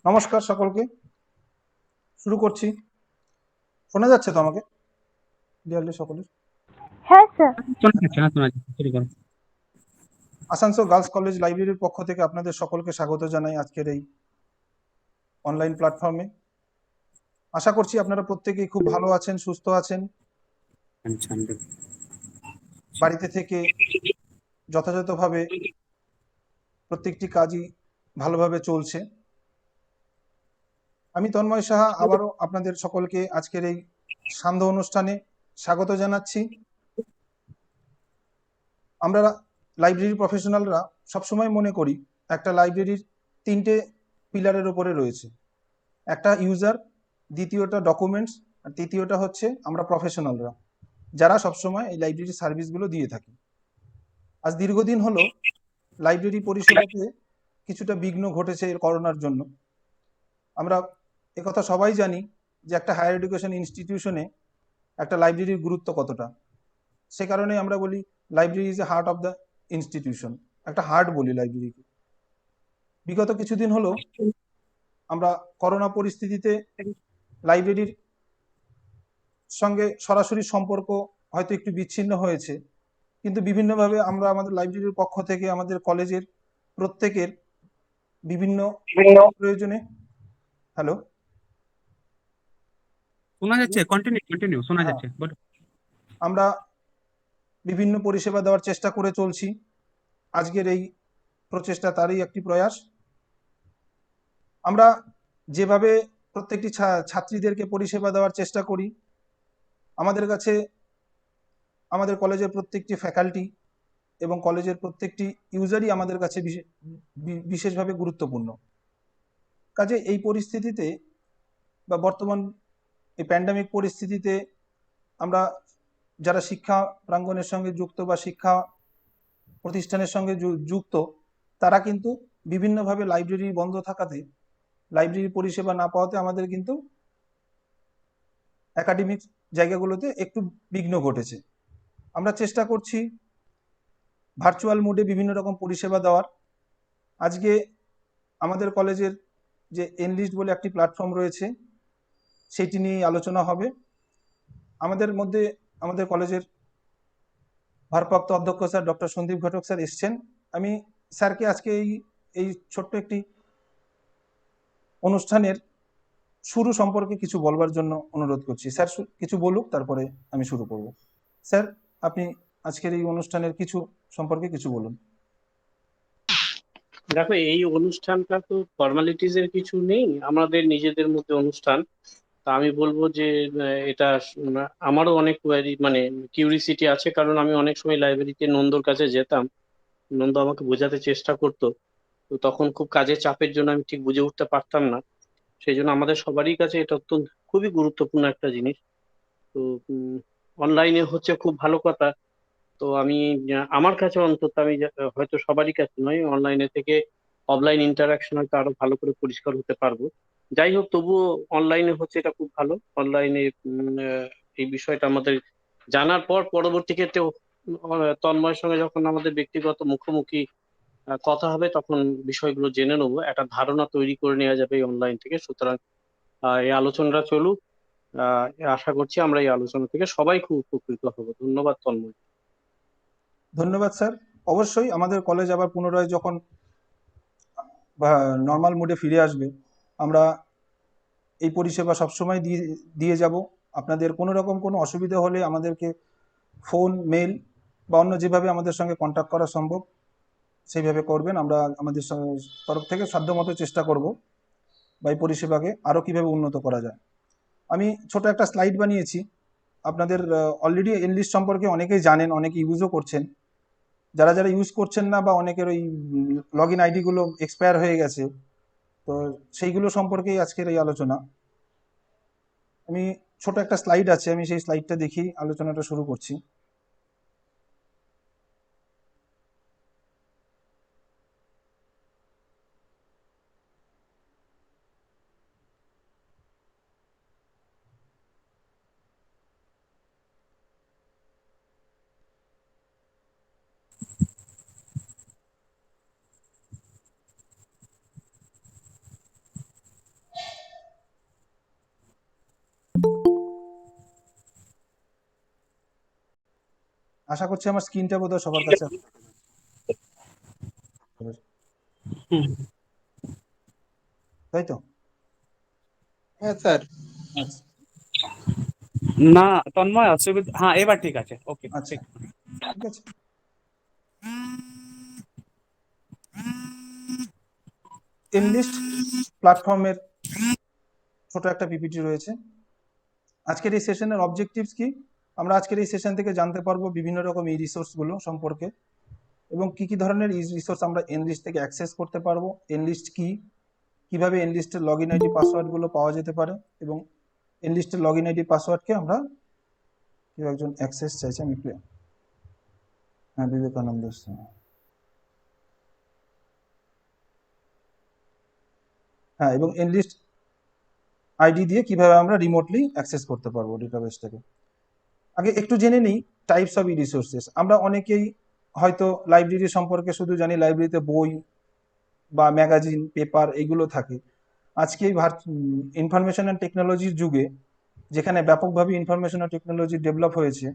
নমস্কার সকলকে। শুরু করছি। শোনা যাচ্ছে তো আমাকে ক্লিয়ারলি সকলের? হ্যাঁ স্যার। শোনা যাচ্ছে, শুরু করো। আসানসোল গার্লস কলেজ লাইব্রেরির পক্ষ থেকে আপনাদের সকলকে স্বাগত জানাই আজকের এই অনলাইন প্ল্যাটফর্মে। আশা করছি আপনারা প্রত্যেকেই খুব ভালো আছেন, সুস্থ আছেন, আচ্ছা, বাড়িতে থেকে যথাযথভাবে প্রত্যেকটি কাজই ভালোভাবে চলছে। আমি তন্ময় সাহা আবারও আপনাদের সকলকে আজকের এই সান্ধ্য অনুষ্ঠানে স্বাগত জানাচ্ছি। আমরা লাইব্রেরি প্রফেশনালরা সবসময় মনে করি একটা লাইব্রেরির তিনটে পিলারের উপরে রয়েছে। একটা ইউজার, দ্বিতীয়টা ডকুমেন্টস, আর তৃতীয়টা হচ্ছে আমরা প্রফেশনালরা, যারা সবসময় এই লাইব্রেরি সার্ভিসগুলো দিয়ে থাকি। আজ দীর্ঘদিন হলো লাইব্রেরি পরিষেবাতে কিছুটা বিঘ্ন ঘটেছে এর করোনার জন্য। আমরা একথা সবাই জানি যে একটা হায়ার এডুকেশন ইনস্টিটিউশনে একটা লাইব্রেরির গুরুত্ব কতটা। সে কারণে আমরা বলি library is a heart of the institution, একটা হার্ট বলি লাইব্রেরিকে। বিগত কিছুদিন হলো আমরা করোনা পরিস্থিতিতে লাইব্রেরির সঙ্গে সরাসরি সম্পর্ক হয়তো একটু বিচ্ছিন্ন হয়েছে, কিন্তু বিভিন্নভাবে আমরা আমাদের লাইব্রেরির পক্ষ থেকে আমাদের কলেজের প্রত্যেকের বিভিন্ন প্রয়োজনে হ্যালো শোনা যাচ্ছে, কন্টিনিউ কন্টিনিউ, শোনা হ্যাঁ, যাচ্ছে, বলো। আমরা বিভিন্ন পরিষেবা দেওয়ার চেষ্টা করে চলছি। আজকের এই প্রচেষ্টা তারই একটি প্রয়াস। আমরা যেভাবে প্রত্যেকটি ছাত্রীদেরকে পরিষেবা দেওয়ার চেষ্টা করি, আমাদের কাছে আমাদের কলেজের প্রত্যেকটি ফ্যাকাল্টি এবং কলেজের প্রত্যেকটি ইউজারই আমাদের কাছে বিশেষভাবে গুরুত্বপূর্ণ। কাজে এই পরিস্থিতিতে বা বর্তমান এই প্যান্ডামিক পরিস্থিতিতে আমরা যারা শিক্ষা প্রাঙ্গণের সঙ্গে যুক্ত বা শিক্ষা প্রতিষ্ঠানের সঙ্গে যুক্ত, তারা কিন্তু বিভিন্নভাবে লাইব্রেরি বন্ধ থাকাতে, লাইব্রেরি পরিষেবা না পাওয়াতে আমাদের কিন্তু একাডেমিক জায়গাগুলোতে একটু বিঘ্ন ঘটেছে। আমরা চেষ্টা করছি ভার্চুয়াল মোডে বিভিন্ন রকম পরিষেবা দেওয়ার। আজকে আমাদের কলেজের যে এনলিস্ট বলে একটি প্ল্যাটফর্ম রয়েছে, সেটি নিয়ে আলোচনা হবে। আমাদের মধ্যে আমাদের কলেজের ভারপ্রাপ্ত অধ্যক্ষ স্যার ডক্টর সন্দীপ ঘটক স্যার এসছেন। আমি স্যারকে আজকে এই এই ছোট্ট একটি অনুষ্ঠানের শুরু সম্পর্কে কিছু বলবার জন্য অনুরোধ করছি। স্যার কিছু বলুক, তারপরে আমি শুরু করব। স্যার, আপনি আজকের এই অনুষ্ঠানের কিছু সম্পর্কে কিছু বলুন। দেখো, এই অনুষ্ঠানটা তো ফর্মালিটিজ এর কিছু নেই, আমাদের নিজেদের মধ্যে অনুষ্ঠান। তা আমি বলবো যে এটা আমারও অনেক মানে কিউরিসিটি আছে, কারণ আমি অনেক সময় লাইব্রেরিতে নন্দর কাছে যেতাম। নন্দ আমাকে বোঝাতে চেষ্টা করতো, তো তখন খুব কাজের চাপের জন্য আমি ঠিক বুঝে উঠতে পারতাম না। সেই জন্য আমাদের সবারই কাছে এটা অত্যন্ত খুবই গুরুত্বপূর্ণ একটা জিনিস। তো অনলাইনে হচ্ছে খুব ভালো কথা। তো আমি আমার কাছে অন্তত, আমি হয়তো সবারই কাছে নয়, অনলাইনে থেকে অফলাইন ইন্টারাকশন হয়তো আরো ভালো করে পরিষ্কার হতে পারবো। যাই হোক, তবুও অনলাইনে হচ্ছে এটা খুব ভালো। অনলাইনে এই বিষয়টা আমাদের জানার পর পরবর্তী ক্ষেত্রে তন্ময়ের সঙ্গে যখন আমাদের ব্যক্তিগত মুখোমুখি কথা হবে, তখন বিষয়গুলো জেনে নেবো, একটা ধারণা তৈরি করে নেওয়া যাবে এই অনলাইন থেকে। সুতরাং এই আলোচনাটা চলুক। আহ আশা করছি আমরা এই আলোচনা থেকে সবাই খুব উপকৃত হব। ধন্যবাদ তন্ময়। ধন্যবাদ স্যার। অবশ্যই আমাদের কলেজ আবার পুনরায় যখন নর্মাল মোডে ফিরে আসবে, আমরা এই পরিষেবা সবসময় দিয়ে দিয়ে যাব। আপনাদের কোনো রকম কোনো অসুবিধা হলে আমাদেরকে ফোন, মেল বা অন্য যেভাবে আমাদের সঙ্গে কন্ট্যাক্ট করা সম্ভব সেইভাবে করবেন। আমরা আমাদের তরফ থেকে সাধ্যমতো চেষ্টা করব বা এই পরিষেবাকে আরও কীভাবে উন্নত করা যায়। আমি ছোট একটা স্লাইড বানিয়েছি। আপনাদের অলরেডি এনলিস্ট সম্পর্কে অনেকেই জানেন, অনেকে ইউজও করছেন। যারা যারা ইউজ করছেন না বা অনেকের ওই লগ ইন আইডিগুলো এক্সপায়ার হয়ে গেছে, তো সেইগুলো সম্পর্কেই আজকের এই আলোচনা। আমি ছোট একটা স্লাইড আছে, আমি সেই স্লাইডটা দেখি আলোচনাটা শুরু করছি। আশা করছি আমার স্ক্রিনটা বোধহয় সবার কাছে আছে। হুম। তাই তো? হ্যাঁ স্যার। আচ্ছা না তন্ময় অসুবিধা, হ্যাঁ এবার ঠিক আছে, ওকে আচ্ছা, ঠিক। ঠিক আছে। এনলিস্ট প্ল্যাটফর্মের ছোট একটা পিপিটি রয়েছে। আজকের এই সেশনের অবজেক্টিভস কি, আমরা আজকের এই সেশন থেকে জানতে পারবো বিভিন্ন রকম ই রিসোর্সগুলো সম্পর্কে এবং কি কি ধরনের ই রিসোর্স আমরা এনলিস্ট থেকে অ্যাক্সেস করতে পারবো, এনলিস্ট কি, কিভাবে এনলিস্টের লগ ইন আইডি পাসওয়ার্ডগুলো পাওয়া যেতে পারে এবং এনলিস্টের লগ ইন আইডি পাসওয়ার্ডকে আমরা কেউ একজন অ্যাক্সেস চাইছে, আমি একটু, হ্যাঁ বিবেকানন্দ, হ্যাঁ, এবং এনলিস্ট আইডি দিয়ে কিভাবে আমরা রিমোটলি অ্যাক্সেস করতে পারবো ডেটাবেসটাকে। আগে একটু জেনে নিই টাইপস অফ ই রিসোর্সেস। আমরা অনেকেই হয়তো লাইব্রেরি সম্পর্কে শুধু জানি লাইব্রেরিতে বই বা ম্যাগাজিন পেপার এইগুলো থাকে। আজকে এই ইনফরমেশন অ্যান্ড টেকনোলজির যুগে যেখানে ব্যাপকভাবে ইনফরমেশন অ্যান্ড টেকনোলজি ডেভেলপ হয়েছে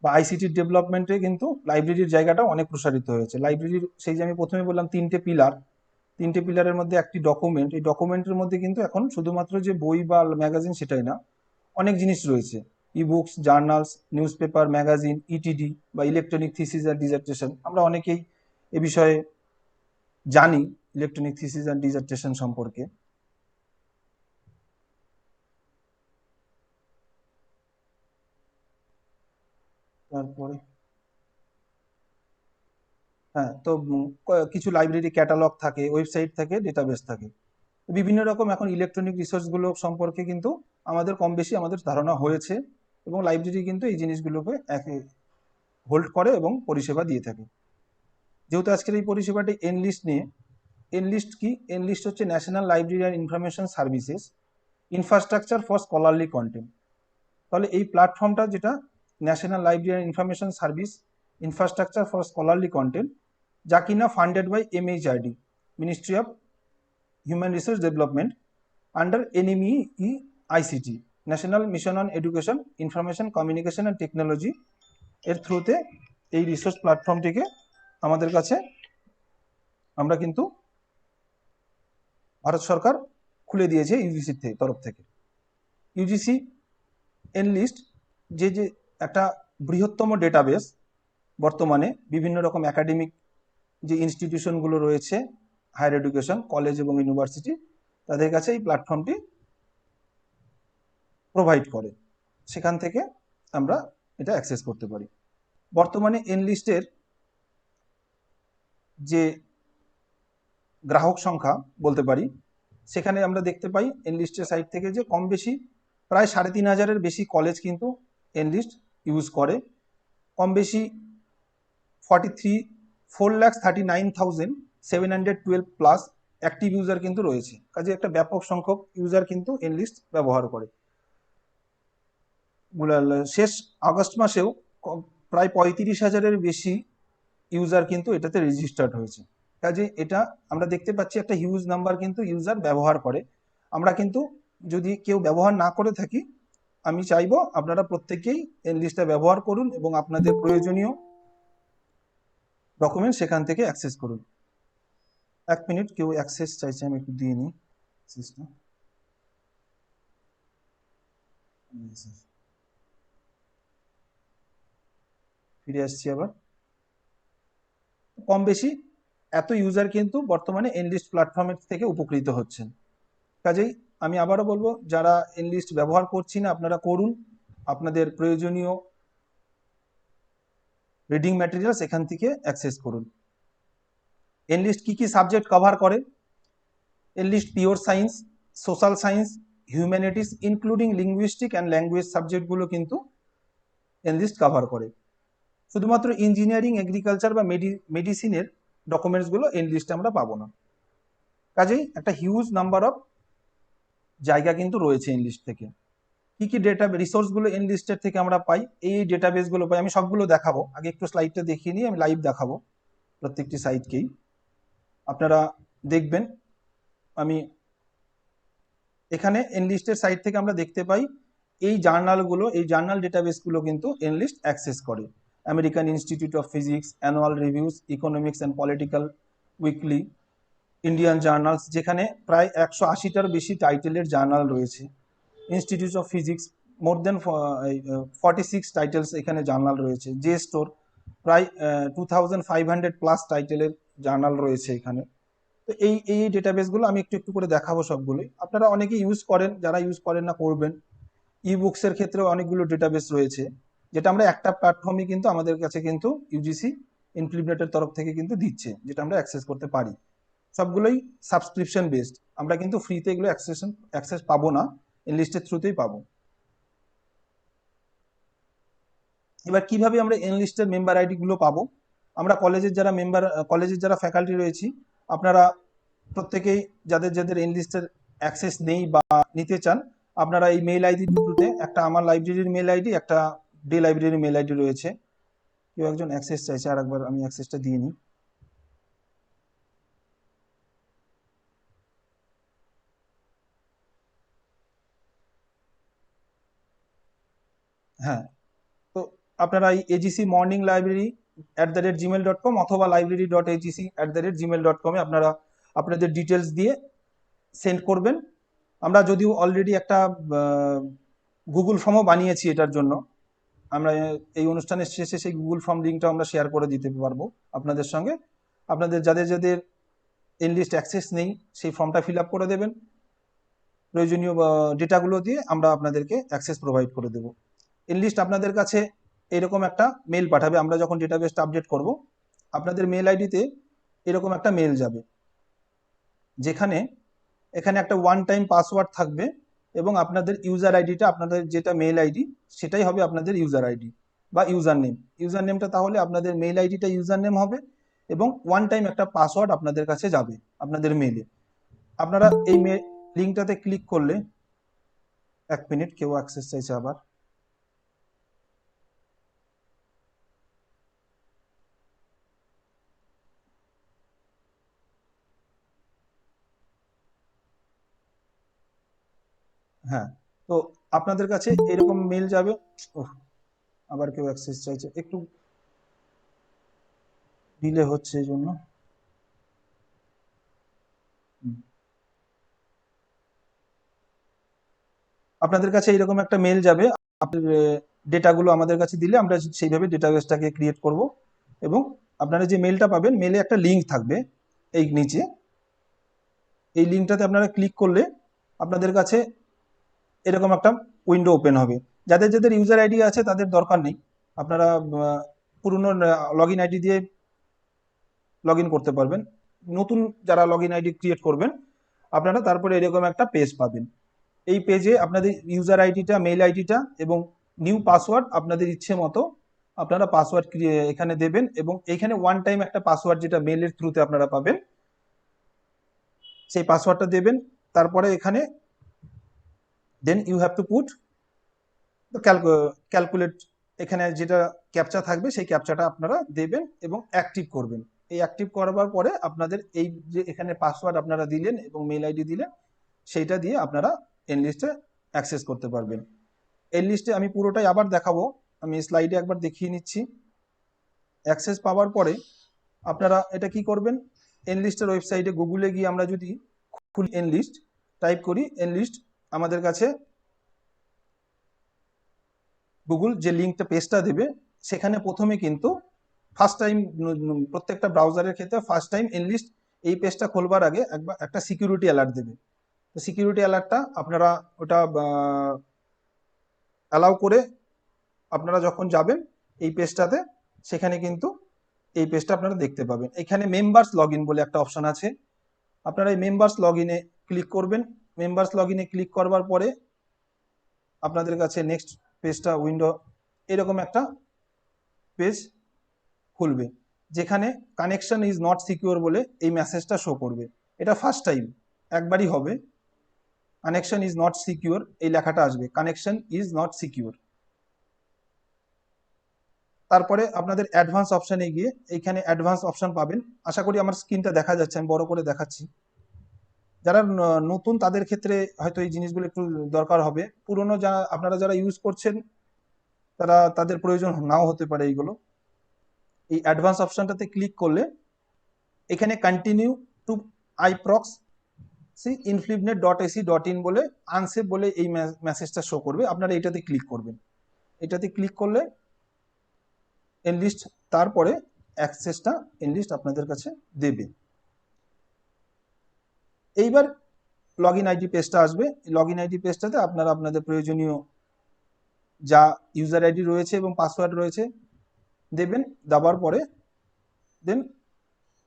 বা আইসিটির ডেভেলপমেন্টে কিন্তু লাইব্রেরির জায়গাটা অনেক প্রসারিত হয়েছে। লাইব্রেরির সেই যে আমি প্রথমে বললাম তিনটে পিলারের মধ্যে একটি ডকুমেন্ট, এই ডকুমেন্টের মধ্যে কিন্তু এখন শুধুমাত্র যে বই বা ম্যাগাজিন সেটাই না, অনেক জিনিস রয়েছে, ই books, journals, news paper, magazine, ETD বা ইলেকট্রনিক থিসিস আর ডিজার্টেশন। আমরা অনেকেই এ বিষয়ে জানি ইলেকট্রনিক থিসিস আর ডিজার্টেশন সম্পর্কে। তারপরে হ্যাঁ, তো কিছু লাইব্রেরি ক্যাটালগ থাকে, ওয়েবসাইট থাকে, ডেটাবেস থাকে, বিভিন্ন রকম এখন ইলেকট্রনিক রিসোর্সগুলো সম্পর্কে কিন্তু আমাদের কম বেশি আমাদের ধারণা হয়েছে এবং লাইব্রেরি কিন্তু এই জিনিসগুলোকে হোল্ড করে এবং পরিষেবা দিয়ে থাকে। যেহেতু আজকের এই পরিষেবাটি এনলিস্ট নিয়ে, এনলিস্ট কি, এনলিস্ট হচ্ছে national library and information services infrastructure for scholarly content. তাহলে এই প্ল্যাটফর্মটা যেটা national library and information service infrastructure for scholarly content, যা কিনা funded by MHRD, ministry of human resource development, under NME ICT, national mission on education information communication and technology এর থ্রুতে এই resource প্ল্যাটফর্মটিকে আমাদের কাছে আমরা কিন্তু ভারত সরকার খুলে দিয়েছে ইউজিসির তরফ থেকে। ইউজিসি এনলিস্ট যে যে একটা বৃহত্তম ডেটাবেস, বর্তমানে বিভিন্ন রকম একাডেমিক যে ইনস্টিটিউশনগুলো রয়েছে, হায়ার এডুকেশন, কলেজ এবং ইউনিভার্সিটি, তাদের কাছে এই প্ল্যাটফর্মটি প্রোভাইড করে, সেখান থেকে আমরা এটা অ্যাক্সেস করতে পারি। বর্তমানে এনলিস্টের যে গ্রাহক সংখ্যা বলতে পারি, সেখানে আমরা দেখতে পাই এনলিস্টের সাইট থেকে যে কম বেশি প্রায় ৩,৫০০-এর বেশি কলেজ কিন্তু এনলিস্ট ইউজ করে, কম বেশি 4,39,712 প্লাস অ্যাক্টিভ ইউজার কিন্তু রয়েছে। কাজে একটা ব্যাপক সংখ্যক ইউজার কিন্তু এনলিস্ট ব্যবহার করে। শেষ আগস্ট মাসেও প্রায় ৩৫,০০০-এর বেশি ইউজার কিন্তু এটাতে রেজিস্টার্ড হয়েছে। কাজে এটা আমরা দেখতে পাচ্ছি একটা হিউজ নাম্বার কিন্তু ইউজার ব্যবহার করে। আমরা কিন্তু যদি কেউ ব্যবহার না করে থাকি, আমি চাইবো আপনারা প্রত্যেকেই এনলিস্টটা ব্যবহার করুন এবং আপনাদের প্রয়োজনীয় ডকুমেন্ট সেখান থেকে অ্যাক্সেস করুন। 1 মিনিট, কেউ অ্যাক্সেস চাইছে, আমি একটু দিয়ে নিই অ্যাক্সেসটা। ফিরে আসছি আবার। কম বেশি এত ইউজার কিন্তু বর্তমানে এনলিস্ট প্ল্যাটফর্মের থেকে উপকৃত হচ্ছেন। কাজেই আমি আবারও বলবো, যারা এনলিস্ট ব্যবহার করছি না আপনারা করুন, আপনাদের প্রয়োজনীয় রিডিং ম্যাটেরিয়ালস এখান থেকে অ্যাক্সেস করুন। এনলিস্ট কি কি সাবজেক্ট কভার করে? Enlist pure science, social science, humanities including linguistic and language সাবজেক্টগুলো কিন্তু এনলিস্ট কভার করে। শুধুমাত্র ইঞ্জিনিয়ারিং, এগ্রিকালচার বা মেডিসিনের ডকুমেন্টসগুলো এনলিস্টে আমরা পাবো না। কাজেই একটা হিউজ নাম্বার অফ জায়গা কিন্তু রয়েছে এনলিস্ট থেকে। কি কি ডেটা রিসোর্সগুলো এনলিস্টের থেকে আমরা পাই, এই ডেটাবেসগুলো পাই। আমি সবগুলো দেখাবো, আগে একটু স্লাইডটা দেখিয়ে নিয়ে আমি লাইভ দেখাবো প্রত্যেকটি সাইটকেই, আপনারা দেখবেন। আমি এখানে এনলিস্টের সাইট থেকে আমরা দেখতে পাই এই জার্নালগুলো, এই জার্নাল ডেটাবেসগুলো কিন্তু এনলিস্ট অ্যাক্সেস করে। American Institute of Physics, Annual Reviews, Economics and Political Weekly, Indian journals, যেখানে প্রায় 180টার বেশি টাইটেলের জার্নাল রয়েছে। Institute of Physics, more than 46 titles এখানে জার্নাল রয়েছে। জে স্টোর, প্রায় 2500+ টাইটেলের জার্নাল রয়েছে এখানে। তো এই ডেটাবেসগুলো আমি একটু একটু করে দেখাবো সবগুলোই। আপনারা অনেকে ইউজ করেন, যারা ইউজ করেন না করবেন। ই বুকসের ক্ষেত্রেও অনেকগুলো ডেটাবেস রয়েছে, যেটা আমরা একটা প্ল্যাটফর্মে কিন্তু আমাদের কাছে কিন্তু ইউজিসি ইমপ্লিমেন্টের তরফ থেকে কিন্তু দিচ্ছে, যেটা আমরা অ্যাক্সেস করতে পারি। সবগুলোই সাবস্ক্রিপশন বেসড, আমরা কিন্তু ফ্রিতে এগুলো অ্যাক্সেস পাবো না, এনলিস্টের থ্রুতেই পাবো। এবার কিভাবে আমরা এনলিস্টের মেম্বার আইডি গুলো পাবো? আমরা কলেজের যারা ফ্যাকাল্টি রয়েছি, আপনারা প্রত্যেকেই যাদের যাদের এনলিস্টের অ্যাক্সেস নেই বা নিতে চান, আপনারা এই মেল আইডি দুটোতে, একটা আমার লাইব্রেরির মেল আইডি, একটা ডে লাইব্রেরির মেল আইডি রয়েছে। কেউ একজন অ্যাক্সেস চাইছে, আর একবার আমি অ্যাক্সেসটা দিয়ে নিই। হ্যাঁ, তো আপনারা এই এজিসি মর্নিং লাইব্রেরি @gmail.com অথবা library.agc@gmail.com এ আপনারা আপনাদের ডিটেলস দিয়ে সেন্ড করবেন। আমরা যদিও অলরেডি একটা গুগল ফর্মও বানিয়েছি এটার জন্য, আমরা এই অনুষ্ঠানের শেষে সেই গুগল ফর্ম লিঙ্কটা আমরা শেয়ার করে দিতে পারবো আপনাদের সঙ্গে। আপনাদের যাদের যাদের এনলিস্ট অ্যাক্সেস নেই, সেই ফর্মটা ফিল আপ করে দেবেন, প্রয়োজনীয় ডেটাগুলো দিয়ে আমরা আপনাদেরকে অ্যাক্সেস প্রোভাইড করে দেবো। এনলিস্ট আপনাদের কাছে এরকম একটা মেল পাঠাবে, আমরা যখন ডেটাবেসটা আপডেট করব, আপনাদের মেল আইডিতে এরকম একটা মেল যাবে, যেখানে এখানে একটা ওয়ান টাইম পাসওয়ার্ড থাকবে, এবং আপনাদের ইউজার আইডিটা, আপনাদের যেটা মেল আইডি, সেটাই হবে আপনাদের ইউজার আইডি বা ইউজার নেম। ইউজার নেমটা তাহলে আপনাদের মেল আইডিটা ইউজার নেম হবে, এবং ওয়ান টাইম একটা পাসওয়ার্ড আপনাদের কাছে যাবে আপনাদের মেলে। আপনারা এই লিঙ্কটাতে ক্লিক করলে, 1 মিনিট, কেউ অ্যাক্সেস চাইছে আবার। হ্যাঁ, তো আপনাদের কাছে এরকম মেল যাবে। ওহ, আবার কেউ অ্যাক্সেস চাইছে, একটু ডিলে হচ্ছে এই জন্য। আপনাদের কাছে এরকম একটা মেল যাবে, আপনার ডেটাগুলো আমাদের কাছে দিলে আমরা সেইভাবে ডেটাবেসটাকে ক্রিয়েট করব। এবং আপনারা যে মেলটা পাবেন, মেলে একটা লিঙ্ক থাকবে এই নিচে, এই লিঙ্কটাতে আপনারা ক্লিক করলে আপনাদের কাছে এরকম একটা উইন্ডো ওপেন হবে। যাদের যাদের ইউজার আইডি আছে তাদের দরকার নেই, আপনারা পুরনো লগ ইন আইডি দিয়ে লগ ইন করতে পারবেন। নতুন যারা লগ ইন আইডি ক্রিয়েট করবেন, আপনারা তারপরে এরকম একটা পেজ পাবেন। এই পেজে আপনাদের ইউজার আইডিটা, মেল আইডিটা এবং নিউ পাসওয়ার্ড আপনাদের ইচ্ছে মতো আপনারা পাসওয়ার্ড এখানে দেবেন, এবং এইখানে ওয়ান টাইম একটা পাসওয়ার্ড যেটা মেলের থ্রুতে আপনারা পাবেন, সেই পাসওয়ার্ডটা দেবেন। তারপরে এখানে then you have to put calculate, এখানে যেটা ক্যাপচা থাকবে সেই ক্যাপচাটা আপনারা দেবেন এবং অ্যাক্টিভ করবেন। এই অ্যাক্টিভ করবার পরে আপনাদের এই যে এখানে পাসওয়ার্ড আপনারা দিলেন এবং মেল আইডি দিলেন, সেইটা দিয়ে আপনারা এনলিস্টে অ্যাক্সেস করতে পারবেন। এনলিস্টে আমি পুরোটাই আবার দেখাবো, আমি স্লাইডে একবার দেখিয়ে নিচ্ছি। অ্যাক্সেস পাওয়ার পরে আপনারা এটা কি করবেন, এনলিস্টের ওয়েবসাইটে গুগলে গিয়ে আমরা যদি খুলি এনলিস্ট, টাইপ করি এনলিস্ট, আমাদের কাছে গুগল যে লিঙ্কটা পেজটা দেবে, সেখানে প্রথমে কিন্তু ফার্স্ট টাইম, প্রত্যেকটা ব্রাউজারের ক্ষেত্রে ফার্স্ট টাইম এনলিস্ট এই পেজটা খোলবার আগে একবার একটা সিকিউরিটি অ্যালার্ট দেবে। তো সিকিউরিটি অ্যালার্টটা আপনারা ওটা অ্যালাউ করে আপনারা যখন যাবেন এই পেজটাতে, সেখানে কিন্তু এই পেজটা আপনারা দেখতে পাবেন। এখানে মেম্বার্স লগ ইন বলে একটা অপশন আছে, আপনারা এই মেম্বার্স লগ ইনে ক্লিক করবেন। মেম্বার্স লগ ইনে ক্লিক করবার পরে আপনাদের কাছে নেক্সট পেজটা উইন্ডো এরকম একটা পেজ খুলবে, যেখানে কানেকশন ইজ নট সিকিউর বলে এই মেসেজটা শো করবে। এটা ফার্স্ট টাইম, একবারই হবে, কানেকশন ইজ নট সিকিউর এই লেখাটা আসবে, কানেকশন ইজ নট সিকিউর। তারপরে আপনাদের অ্যাডভান্স অপশানে গিয়ে এইখানে অ্যাডভান্স অপশন পাবেন। আশা করি আমার স্ক্রিনটা দেখা যাচ্ছে, আমি বড় করে দেখাচ্ছি। যারা নতুন তাদের ক্ষেত্রে হয়তো এই জিনিসগুলো একটু দরকার হবে, পুরনো আপনারা যারা ইউজ করছেন তাদের প্রয়োজন নাও হতে পারে এইগুলো। এই অ্যাডভান্স অপশনটাতে ক্লিক করলে এখানে কন্টিনিউ টু iprox inflibnet.ac.in বলে আনসেভ বলে এই মেসেজটা শো করবে, আপনারা এটাতে ক্লিক করবেন। এটাতে ক্লিক করলে এনলিস্ট, তারপরে অ্যাক্সেসটা এনলিস্ট আপনাদের কাছে দেবে। এইবার লগ ইন আইডি পেজটা আসবে। লগ ইন আইডি পেজটাতে আপনারা আপনাদের প্রয়োজনীয় যা ইউজার আইডি রয়েছে এবং পাসওয়ার্ড রয়েছে দেবেন। দেওয়ার পরে দেন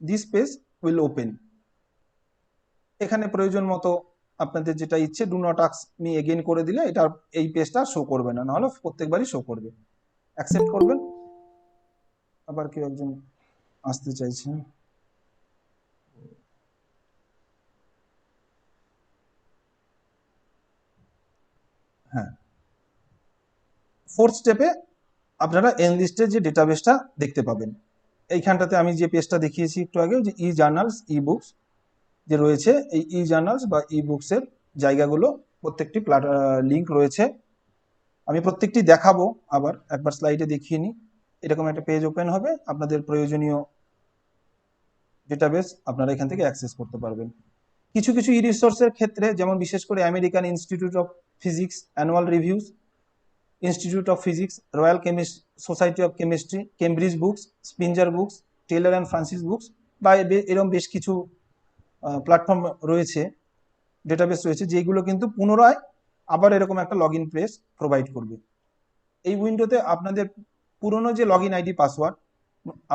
দিস পেজ উইল ওপেন। এখানে প্রয়োজন মতো আপনাদের যেটা ইচ্ছে do not ask me again করে দিলে এটা এই পেজটা শো করবে না, নাহলে প্রত্যেকবারই শো করবে। অ্যাকসেপ্ট করবেন। আবার কেউ একজন আসতে চাইছেন। হ্যাঁ, ফোর্থ স্টেপে আপনারা এনলিস্টের যে ডেটাবেসটা দেখতে পাবেন। এইখানটাতে আমি যে পেজটা দেখিয়েছি একটু আগে, যে ই জার্নালস ই বুকস যে রয়েছে, এই ই জার্নালস বা ই বুকসের জায়গাগুলো প্রত্যেকটি লিঙ্ক রয়েছে। আমি প্রত্যেকটি দেখাবো, আবার একবার স্লাইডে দেখিয়ে নিই। এরকম একটা পেজ ওপেন হবে, আপনাদের প্রয়োজনীয় ডেটাবেস আপনারা এখান থেকে অ্যাক্সেস করতে পারবেন। কিছু কিছু ই রিসোর্সের ক্ষেত্রে, যেমন বিশেষ করে American Institute of Physics Annual Reviews, Institute of Physics, Royal Society of Chemistry, Cambridge Books, Springer Books, Taylor and Francis Books, বা এরকম বেশ কিছু প্ল্যাটফর্ম রয়েছে, ডেটাবেস রয়েছে, যেগুলো কিন্তু পুনরায় আবার এরকম একটা লগ ইন পেজ প্রোভাইড করবে। এই উইন্ডোতে আপনাদের পুরনো যে লগ ইন আইডি পাসওয়ার্ড,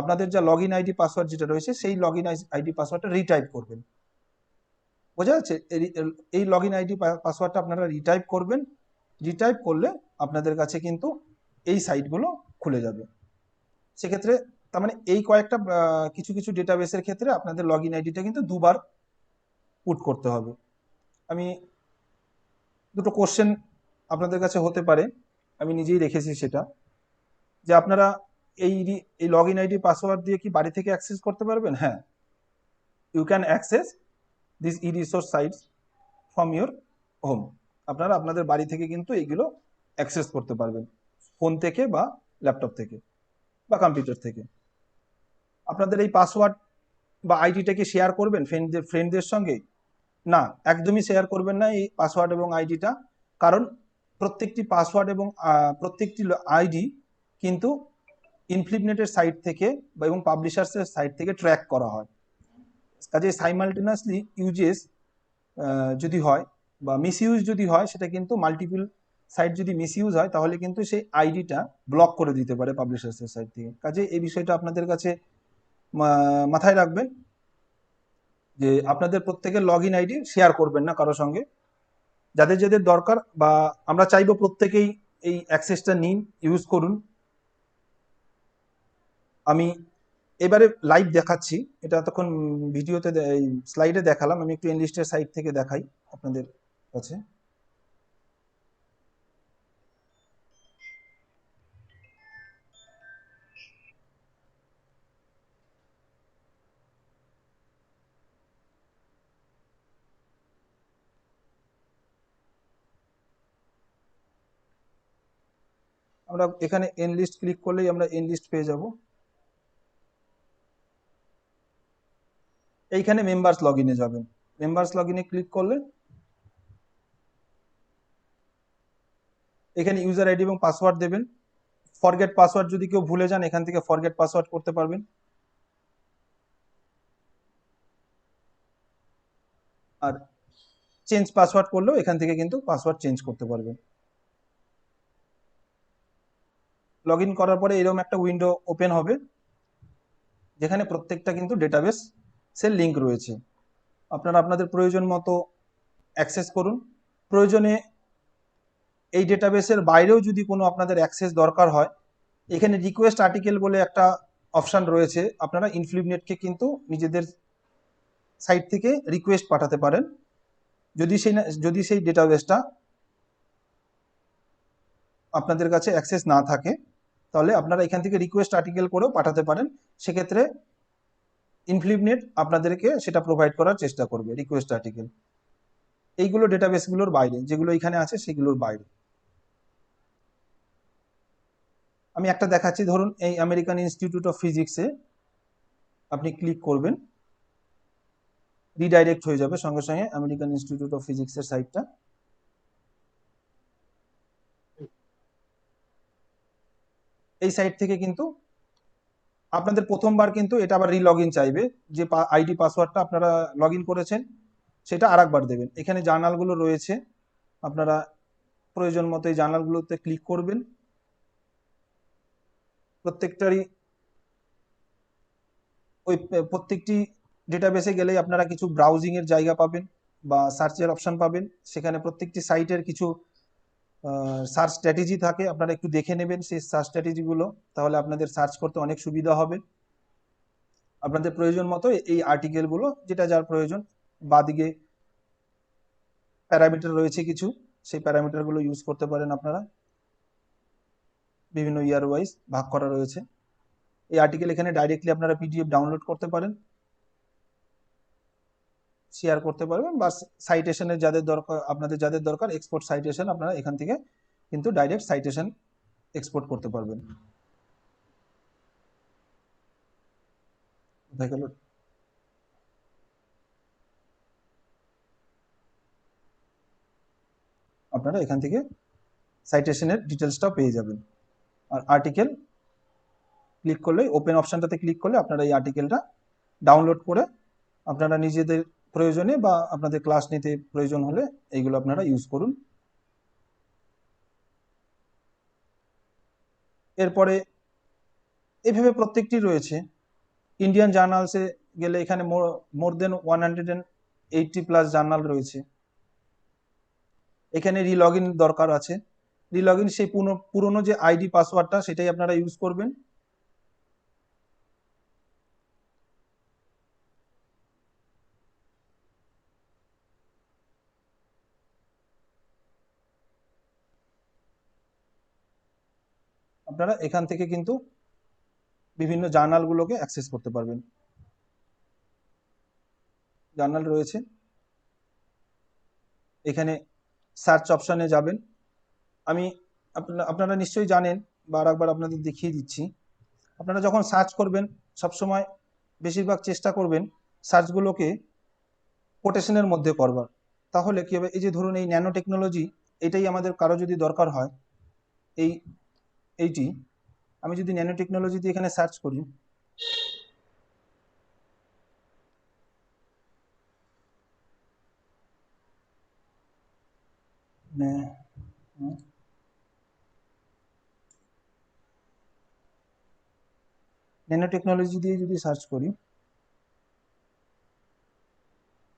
আপনাদের যা লগ ইন আইডি পাসওয়ার্ড যেটা রয়েছে, সেই লগ ইন আইডি পাসওয়ার্ডটা রিটাইপ করবেন। বোঝা যাচ্ছে? এই লগ ইন আইডি পাসওয়ার্ডটা আপনারা রিটাইপ করবেন। রিটাইপ করলে আপনাদের কাছে কিন্তু এই সাইটগুলো খুলে যাবে। সেক্ষেত্রে তার মানে এই কয়েকটা কিছু কিছু ডেটাবেসের ক্ষেত্রে আপনাদের লগ ইন আইডিটা কিন্তু দুবার পুট করতে হবে। আমি দুটো কোশ্চেন আপনাদের কাছে হতে পারে, আমি নিজেই রেখেছি সেটা, যে আপনারা এই লগ ইন আইডি পাসওয়ার্ড দিয়ে কি বাড়ি থেকে অ্যাক্সেস করতে পারবেন? হ্যাঁ, you can access this e resource sites from your home. আপনারা আপনাদের বাড়ি থেকে কিন্তু এইগুলো অ্যাক্সেস করতে পারবেন, ফোন থেকে বা ল্যাপটপ থেকে বা কম্পিউটার থেকে। আপনাদের এই পাসওয়ার্ড বা আইডিটাকে শেয়ার করবেন ফ্রেন্ডদের সঙ্গে? না, একদমই শেয়ার করবেন না এই পাসওয়ার্ড এবং আইডিটা, কারণ প্রত্যেকটি পাসওয়ার্ড এবং প্রত্যেকটি আইডি কিন্তু ইনফ্লিবনেটের সাইট থেকে এবং পাবলিশার্সের সাইট থেকে ট্র্যাক করা হয়। কাজে সাইমালটেনিয়াসলি ইউজেস যদি হয় বা মিসইউজ যদি হয়, সেটা কিন্তু মাল্টিপল সাইট যদি মিসইউজ হয়, তাহলে কিন্তু সেই আইডিটা ব্লক করে দিতে পারে পাবলিশার্সের সাইট থেকে। কাজে এই বিষয়টা আপনাদের কাছে মাথায় রাখবেন, যে আপনাদের প্রত্যেকের লগ ইন আইডি শেয়ার করবেন না কারোর সঙ্গে। যাদের যাদের দরকার, বা আমরা চাইবো প্রত্যেকেই এই অ্যাক্সেসটা নিন, ইউজ করুন। আমি এবারে লাইভ দেখাচ্ছি, এটা তখন ভিডিওতে স্লাইডে দেখালাম, আমি একটু এনলিস্টের সাইট থেকে দেখাই আপনাদের কাছে। আমরা এখানে এনলিস্ট ক্লিক করলেই আমরা এনলিস্ট পেয়ে যাব। এইখানে মেম্বার্স লগ ইনে যাবেন। মেম্বার্স লগ ইনে ক্লিক করলে এখানে ইউজার আইডি এবং পাসওয়ার্ড দেবেন। ফরগেট পাসওয়ার্ড যদি কেউ ভুলে যান, এখান থেকে ফরগেট পাসওয়ার্ড করতে পারবেন। আর চেঞ্জ পাসওয়ার্ড করলেও এখান থেকে কিন্তু পাসওয়ার্ড চেঞ্জ করতে পারবেন। লগ ইন করার পরে এরকম একটা উইন্ডো ওপেন হবে, যেখানে প্রত্যেকটা কিন্তু ডেটাবেস এর লিঙ্ক রয়েছে। আপনারা আপনাদের প্রয়োজন মতো অ্যাক্সেস করুন। প্রয়োজনে এই ডেটাবেসের বাইরেও যদি কোনো আপনাদের অ্যাক্সেস দরকার হয়, এখানে রিকোয়েস্ট আর্টিকেল বলে একটা অপশান রয়েছে। আপনারা ইনফ্লিবনেটকে কিন্তু নিজেদের সাইট থেকে রিকোয়েস্ট পাঠাতে পারেন। যদি সেই ডেটাবেসটা আপনাদের কাছে অ্যাক্সেস না থাকে, তাহলে আপনারা এখান থেকে রিকোয়েস্ট আর্টিকেল করেও পাঠাতে পারেন। সেক্ষেত্রে ইনফ্লিবনেট আপনাদেরকে সেটা প্রোভাইড করার চেষ্টা করবে, রিকোয়েস্ট আর্টিকেল। এইগুলো ডেটাবেসগুলোর বাইরে, যেগুলো এখানে আছে সেগুলোর বাইরে। আমি একটা দেখাচ্ছি, ধরুন এই আমেরিকান ইনস্টিটিউট অফ ফিজিক্সে আপনি ক্লিক করবেন, রিডাইরেক্ট হয়ে যাবে সঙ্গে সঙ্গে আমেরিকান ইনস্টিটিউট অফ ফিজিক্সের সাইটটা। এই সাইট থেকে কিন্তু আপনাদের প্রথমবার কিন্তু এটা আবার রিলগ ইন চাইবে, যে আইডি পাসওয়ার্ডটা আপনারা লগ ইন করেছেন সেটা আরেকবার দেবেন। এখানে জার্নালগুলো রয়েছে, আপনারা প্রয়োজন মতো এই জার্নালগুলোতে ক্লিক করবেন। প্রত্যেকটারই ওই প্রত্যেকটি ডেটাবেসে গেলেই আপনারা কিছু ব্রাউজিং এর জায়গা পাবেন বা সার্চের অপশন পাবেন। সেখানে প্রত্যেকটি সাইটের কিছু সার্চ স্ট্র্যাটেজি থাকে, আপনারা একটু দেখে নেবেন সেই সার্চ স্ট্র্যাটেজিগুলো, তাহলে আপনাদের সার্চ করতে অনেক সুবিধা হবে। আপনাদের প্রয়োজন মতো এই আর্টিকেলগুলো, যেটা যার প্রয়োজন, বাদিকে প্যারামিটার রয়েছে কিছু, সেই প্যারামিটারগুলো ইউজ করতে পারেন আপনারা। বিভিন্ন ইয়ার ওয়াইজ ভাগ করা রয়েছে। এই আর্টিকেল এখানে ডাইরেক্টলি আপনারা পিডিএফ ডাউনলোড করতে পারেন, শেয়ার করতে পারবেন, বা সাইটেশনের যাদের দরকার, আপনাদের যাদের দরকার এক্সপোর্ট সাইটেশন, আপনারা এখান থেকে কিন্তু ডাইরেক্ট সাইটেশন এক্সপোর্ট করতে পারবেন। দেখা গেল আপনারা এখান থেকে সাইটেশনের ডিটেলসটাও পেয়ে যাবেন। আর আর্টিকেল ক্লিক করলে, ওপেন অপশনটাতে ক্লিক করলে আপনারা এই আর্টিকেলটা ডাউনলোড করে আপনারা নিজেদের প্রয়োজনে বা আপনাদের ক্লাস নিতে প্রয়োজন হলে এইগুলো আপনারা ইউজ করুন। এরপরে এইভাবে প্রত্যেকটি রয়েছে। ইন্ডিয়ান জার্নালসে গেলে এখানে মোর দেন 180+ জার্নাল রয়েছে। এখানে রিলগ ইন দরকার আছে, রিলগ ইন সেই পুরনো যে আইডি পাসওয়ার্ডটা সেটাই আপনারা ইউজ করবেন। আপনারা এখান থেকে কিন্তু বিভিন্ন জার্নালগুলোকে অ্যাক্সেস করতে পারবেন। জার্নাল রয়েছে, এখানে সার্চ অপশানে যাবেন। আমি আপনারা নিশ্চয়ই জানেন, বা আরেকবার আপনাদের দেখিয়ে দিচ্ছি। আপনারা যখন সার্চ করবেন সবসময় বেশিরভাগ চেষ্টা করবেন সার্চগুলোকে কোটেশনের মধ্যে করবার। তাহলে কি হবে, এই যে ধরুন এই ন্যানো টেকনোলজি, এটাই আমাদের কারো যদি দরকার হয়, এইটি আমি যদি ন্যানো টেকনোলজি দিয়ে এখানে সার্চ করি, ন্যানো টেকনোলজি দিয়ে যদি সার্চ করি,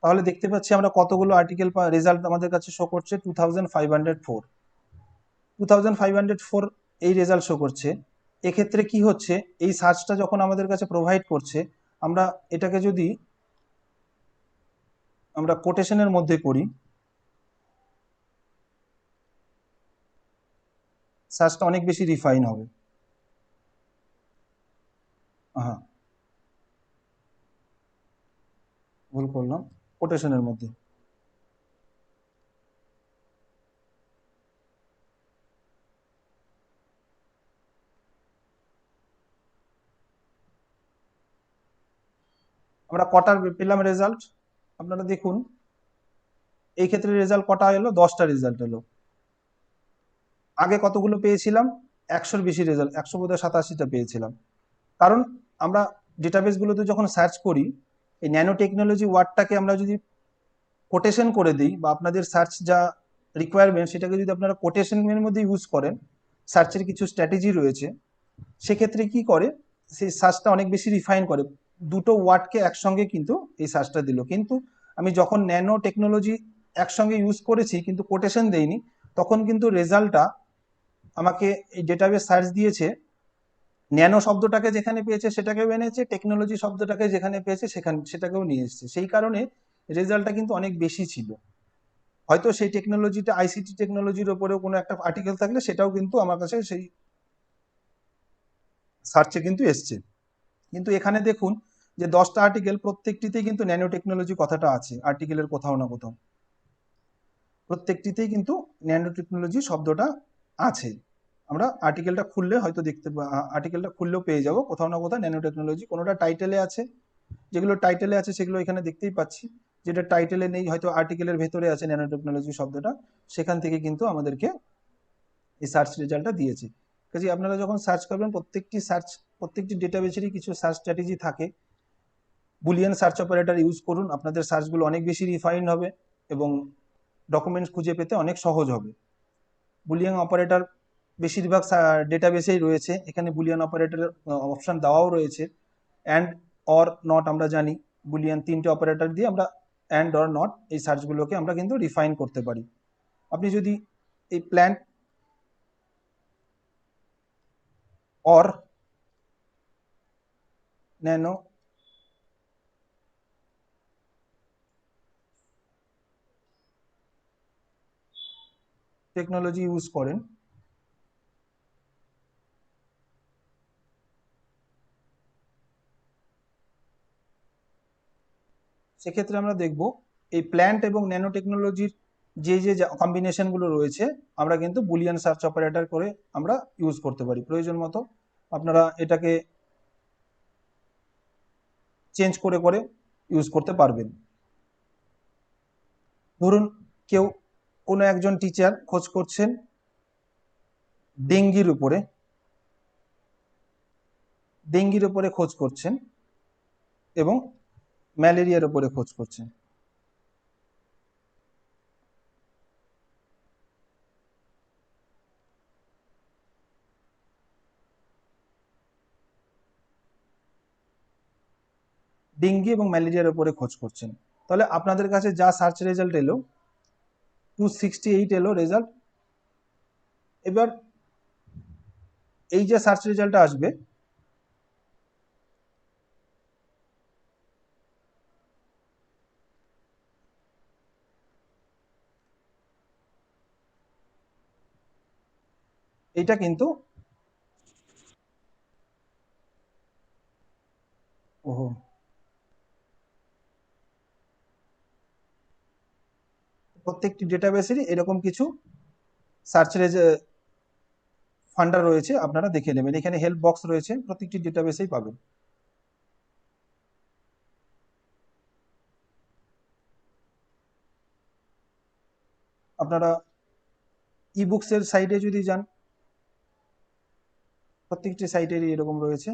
তাহলে দেখতে পাচ্ছি আমরা কতগুলো আর্টিকেল রেজাল্ট আমাদের কাছে শো করছে। 2504 2504 এই রেজাল্ট শো করছে। এক্ষেত্রে কি হচ্ছে, এই সার্চটা যখন আমাদের কাছে প্রোভাইড করছে, আমরা এটাকে যদি আমরা কোটেশনের মধ্যে করি, সার্চটা অনেক বেশি রিফাইন হবে। হ্যাঁ, ভুল করলাম, কোটেশনের মধ্যে। আমরা কটার পেলাম রেজাল্ট, আপনারা দেখুন এই ক্ষেত্রে রেজাল্ট কটা এলো, 10টা রেজাল্ট এলো। আগে কতগুলো পেয়েছিলাম, 100-র বেশি রেজাল্ট, 100 বোধহয় 87টা পেয়েছিলাম। কারণ আমরা ডেটাবেসগুলোতে যখন সার্চ করি, এই ন্যানো টেকনোলজি ওয়ার্ডটাকে আমরা যদি কোটেশন করে দিই, বা আপনাদের সার্চ যা রিকোয়ারমেন্ট সেটাকে যদি আপনারা কোটেশনের মধ্যে ইউজ করেন, সার্চের কিছু স্ট্র্যাটেজি রয়েছে, সেক্ষেত্রে কি করে, সেই সার্চটা অনেক বেশি রিফাইন করে। দুটো ওয়ার্ডকে একসঙ্গে কিন্তু এই সার্চটা দিল, কিন্তু আমি যখন ন্যানো টেকনোলজি একসঙ্গে ইউজ করেছি কিন্তু কোটেশন দেইনি, তখন কিন্তু রেজাল্টটা আমাকে এই ডেটাবেস সার্চ দিয়েছে, ন্যানো শব্দটাকে যেখানে পেয়েছে সেটাকেও এনেছে, টেকনোলজি শব্দটাকে যেখানে পেয়েছে সেটাকেও নিয়ে এসেছে। সেই কারণে রেজাল্টটা কিন্তু অনেক বেশি ছিল। হয়তো সেই টেকনোলজিটা আইসিটি টেকনোলজির ওপরেও কোনো একটা আর্টিকেল থাকলে সেটাও কিন্তু আমার কাছে সেই সার্চে কিন্তু এসছে। কিন্তু এখানে দেখুন যে 10টা আর্টিকেল, প্রত্যেকটিতেই কিন্তু ন্যানো টেকনোলজি কথাটা আছে আর্টিকেলের কোথাও না কোথাও। প্রত্যেকটিতেই কিন্তু ন্যানো টেকনোলজি শব্দটা আছে। আমরা আর্টিকেলটা খুললে হয়তো আর্টিকেলটা খুললেও পেয়ে যাব কোথাও না কোথাও ন্যানো টেকনোলজি, কোনোটা টাইটেলে আছে, যেগুলো টাইটেলে আছে সেগুলো এখানে দেখতেই পাচ্ছি, যেটা টাইটেলে নেই হয়তো আর্টিকেলের ভেতরে আছে ন্যানো টেকনোলজি শব্দটা, সেখান থেকে কিন্তু আমাদেরকে এই সার্চ রেজাল্টটা দিয়েছে। কাজে আপনারা যখন সার্চ করবেন প্রত্যেকটি ডেটাবেসেরই কিছু সার্চ স্ট্র্যাটেজি থাকে। বুলিয়ান সার্চ অপারেটর ইউজ করুন, আপনাদের সার্চগুলো অনেক বেশি রিফাইন্ড হবে এবং ডকুমেন্টস খুঁজে পেতে অনেক সহজ হবে। বুলিয়ান অপারেটর বেশিরভাগ ডেটাবেসেই রয়েছে, এখানে বুলিয়ান অপারেটরের অপশন দেওয়াও রয়েছে। অ্যান্ড অর নট আমরা জানি, বুলিয়ান তিনটে অপারেটর দিয়ে আমরা অ্যান্ড অর নট এই সার্চগুলোকে আমরা কিন্তু রিফাইন করতে পারি। আপনি যদি এই plant or nano technology use করেন, সেক্ষেত্রে আমরা দেখব এই প্ল্যান্ট এবং ন্যানো টেকনোলজির যে কম্বিনেশনগুলো রয়েছে আমরা কিন্তু বুলিয়ান সার্চ অপারেটর করে আমরা ইউজ করতে পারি। প্রয়োজন মতো আপনারা এটাকে চেঞ্জ করে করে ইউজ করতে পারবেন। ধরুন কোনো একজন টিচার খোঁজ করছেন ডেঙ্গির উপরে খোঁজ করছেন এবং ম্যালেরিয়ার উপরে খোঁজ করছেন। ডেঙ্গি এবং ম্যালেরিয়ার উপরে খোঁজ করছেন, তাহলে আপনাদের কাছে যা সার্চ রেজাল্ট এলো 268 এলো রেজাল্ট। এবার এই যে সার্চ রেজাল্টটা আসবে এটা কিন্তু ওহো প্রত্যেকটি ডেটাবেসেরই এরকম কিছু সার্চ ফান্ডার রয়েছে, আপনারা দেখে নেবেন। এখানে হেল্প বক্স রয়েছে, প্রত্যেকটি ডেটাবেসেই পাবেন। আপনারা ইবুকসের সাইটে যদি যান, প্রত্যেকটি সাইটেরই এরকম রয়েছে।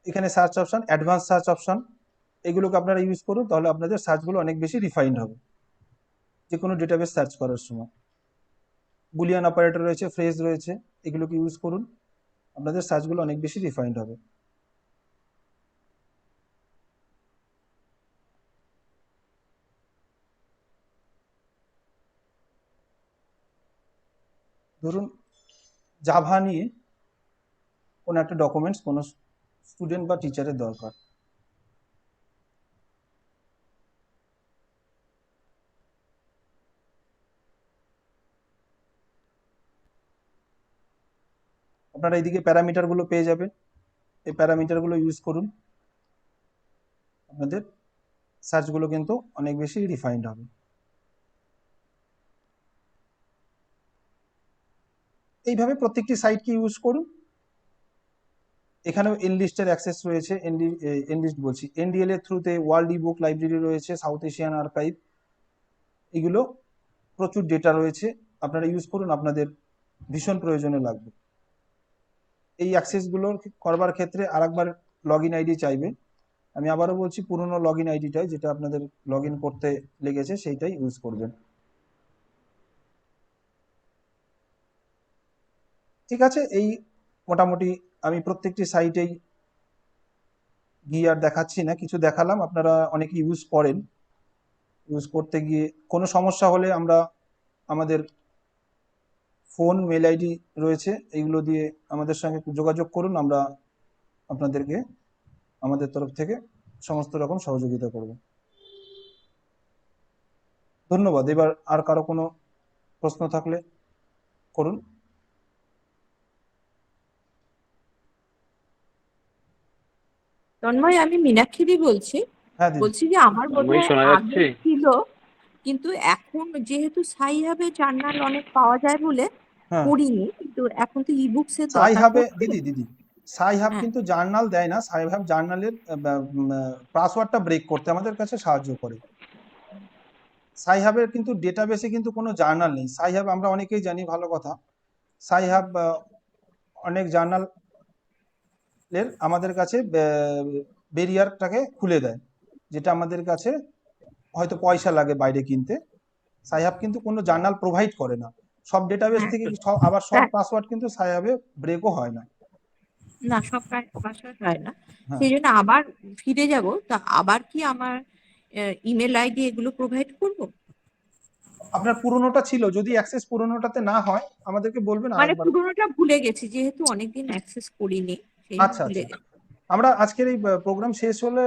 এখানে search option, advance search option, এগুলোকে আপনারা ইউজ করুন, তাহলে আপনাদের সার্চগুলো অনেক বেশি রিফাইন্ড হবে যে কোনো ডেটাবেস সার্চ করার সময়। বুলিয়ান অপারেটর রয়েছে, ফ্রেজ রয়েছে, এগুলোকে ইউজ করুন, আপনাদের সার্চগুলো অনেক বেশি রিফাইন্ড হবে। ধরুন জাভা নিয়ে কোনো একটা ডকুমেন্টস কোনো স্টুডেন্ট বা টিচারের দরকার, আপনারা এইদিকে প্যারামিটারগুলো পেয়ে যাবেন, এই প্যারামিটারগুলো ইউজ করুন, আপনাদের সার্চগুলো কিন্তু অনেক বেশি রিফাইন্ড হবে। এইভাবে প্রত্যেকটি সাইটকে ইউজ করুন। এখানেও এনলিস্টের অ্যাক্সেস রয়েছে, এনডিএল এর থ্রুতে ওয়ার্ল্ড ইবুক লাইব্রেরি রয়েছে, সাউথ এশিয়ান আর্কাইভ, এগুলো প্রচুর ডেটা রয়েছে, আপনারা ইউজ করুন, আপনাদের ভীষণ প্রয়োজনে লাগবে। এই অ্যাক্সেসগুলো করবার ক্ষেত্রে আরেকবার লগ ইন আইডি চাইবে। আমি আবারও বলছি, পুরনো লগ ইন আইডিটাই, যেটা আপনাদের লগ ইন করতে লেগেছে সেইটাই ইউজ করবেন। ঠিক আছে, এই মোটামুটি আমি প্রত্যেকটি সাইটেই গিয়ে আর দেখাচ্ছি না, কিছু দেখালাম, আপনারা অনেকে ইউজ করেন। ইউজ করতে গিয়ে কোনো সমস্যা হলে আমরা আমাদের ফোন, মেল আইডি রয়েছে, এইগুলো দিয়ে আমাদের সঙ্গে যোগাযোগ করুন, আমরা আপনাদেরকে আমাদের তরফ থেকে সমস্ত রকম সহযোগিতা করব। ধন্যবাদ। এবার আর কারো কোনো প্রশ্ন থাকলে করুন। তন্ময়, আমি মীনাক্ষী বলছি। হ্যাঁ দিদি। বলছি যে আমার বোধহয় শোনা আগে যাচ্ছে? ছিল, কিন্তু এখন যেহেতু সাইহাবে জার্নাল অনেক পাওয়া যায় বলে হ্যাঁ, পড়িনি, কিন্তু এখন তো ইবুকস এর সাই দরকার হাবে পড়ছে। দিদি সাই হাব হ্যাঁ, কিন্তু জার্নাল দেয় না, সাই হাব জার্নালের পাসওয়ার্ডটা ব্রেক করতে আমাদের কাছে সাহায্য করে। সাই হাবের কিন্তু ডেটাবেসে কিন্তু কোনো জার্নাল নেই। সাই হাব আমরা অনেকেই জানি, ভালো কথা। সাই হাব অনেক জার্নালের আমাদের কাছে ব্যারিয়ারটাকে খুলে দেয়, যেটা আমাদের কাছে হয়তো পয়সা লাগে বাইরে কিনতে। সাই হাব কিন্তু কোনো জার্নাল প্রোভাইড করে না। সব ডেটাবেস হ্যাঁ, থেকে আবার সব হ্যাঁ, পাসওয়ার্ড কিন্তু সাই হাবে ব্রেকও হয় না। না সব বাসায় হয় না। হ্যাঁ, সেই জন্য আবার ফিরে যাব, তা আবার কি আমার ইমেল আইডি এগুলো প্রোভাইড করব? আপনার পুরোনোটা ছিল, যদি অ্যাক্সেস পুরোনোটাতে না হয় আমাদেরকে বলবেন মানে আরেকবার। পুরোনোটা ভুলে গেছি, যেহেতু অনেকদিন অ্যাক্সেস করিনি, সেই জন্য আচ্ছা ভুলে আচ্ছা, গেছি। আমরা আজকের এই প্রোগ্রাম শেষ হলে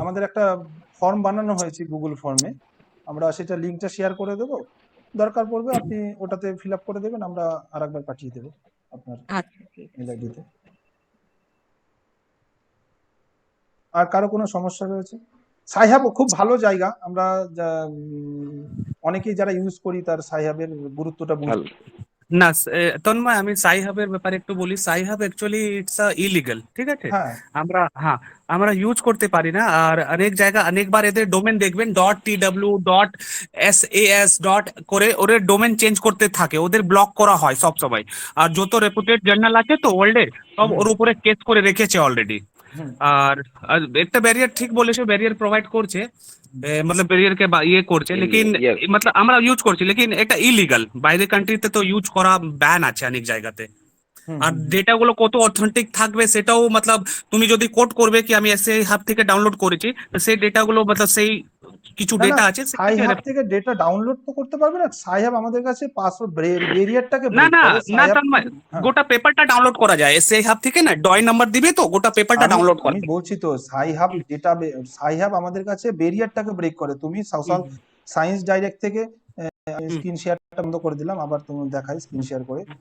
আমাদের একটা ফর্ম বানানো হয়েছে গুগল ফর্মে, আমরা সেটা লিঙ্কটা শেয়ার করে দেবো। দরকার পড়বে আপনি ওটাতে ফিল আপ করে দেবেন, আমরা আরেকবার পাঠিয়ে দেবো আপনার আচ্ছা, ঠিক মেল আছে। আইডিতে। আর কারো কোনো সমস্যা রয়েছে? সাইহাব খুব ভালো জায়গা, আমরা অনেকেই যারা ইউজ করি তার সাইহাবের গুরুত্বটা বুঝি। না তন্ময়, আমি সাই হাবের ব্যাপারে একটু বলি। সাই হাব অ্যাকচুয়ালি ইটস ইলিগাল, ঠিক আছে? হ্যাঁ, আমরা ইউজ করতে পারি না। আর অনেক জায়গা অনেকবার এদের ডোমেন দেখবেন .tw.sas ডট করে ওদের ডোমেন চেঞ্জ করতে থাকে, ওদের ব্লক করা হয় সব সময়। আর যত রেপুটেড জার্নাল আছে তো ওয়ার্ল্ডে, সব হুম ওর উপরে কেস করে রেখেছে অলরেডি। হুম আর আর একটা ব্যারিয়ার ঠিক বলেছে, ব্যারিয়ার প্রোভাইড করছে, मतलब बैरियर के ये করছে, लेकिन मतलब আমরা ইউজ করছি, लेकिन এটা ইলিগাল। বাইরের কান্ট্রিতে তো ইউজ করা ব্যান আছে অনেক জায়গাতে। হুম আর হুম হুম। ডেটাগুলো কত অথেন্টিক থাকবে সেটাও মতলব, তুমি যদি কোড করবে কি আমি এসএ হাব থেকে ডাউনলোড করেছি, তো সেই ডেটাগুলো মতলব সেই কিছু না না, ডেটা আছে সাই সেটাকে হাব থেকে ডেটা ডাউনলোড তো করতে পারবে না। সাই হাব আমাদের কাছে পাসওয়ার্ড ব্যারিয়ারটাকে না ব্রেক না করে। না সাই হাব তন্ময়, হ্যাঁ, গোটা পেপারটা ডাউনলোড করা যায় এসএ হাব থেকে, না ডয় নাম্বার দিবে তো গোটা পেপারটা আমি ডাউনলোড আমি করবে। বলছি তো, সাই হাব সাই হাব আমাদের কাছে ব্যারিয়ারটাকে ব্রেক করে। তুমি সোশ্যাল হুম সায়েন্স ডাইরেক্ট থেকে হুম স্ক্রিন শেয়ারটা বন্ধ করে দিলাম, আবার তুমি দেখাই স্ক্রিন শেয়ার করে। হুম।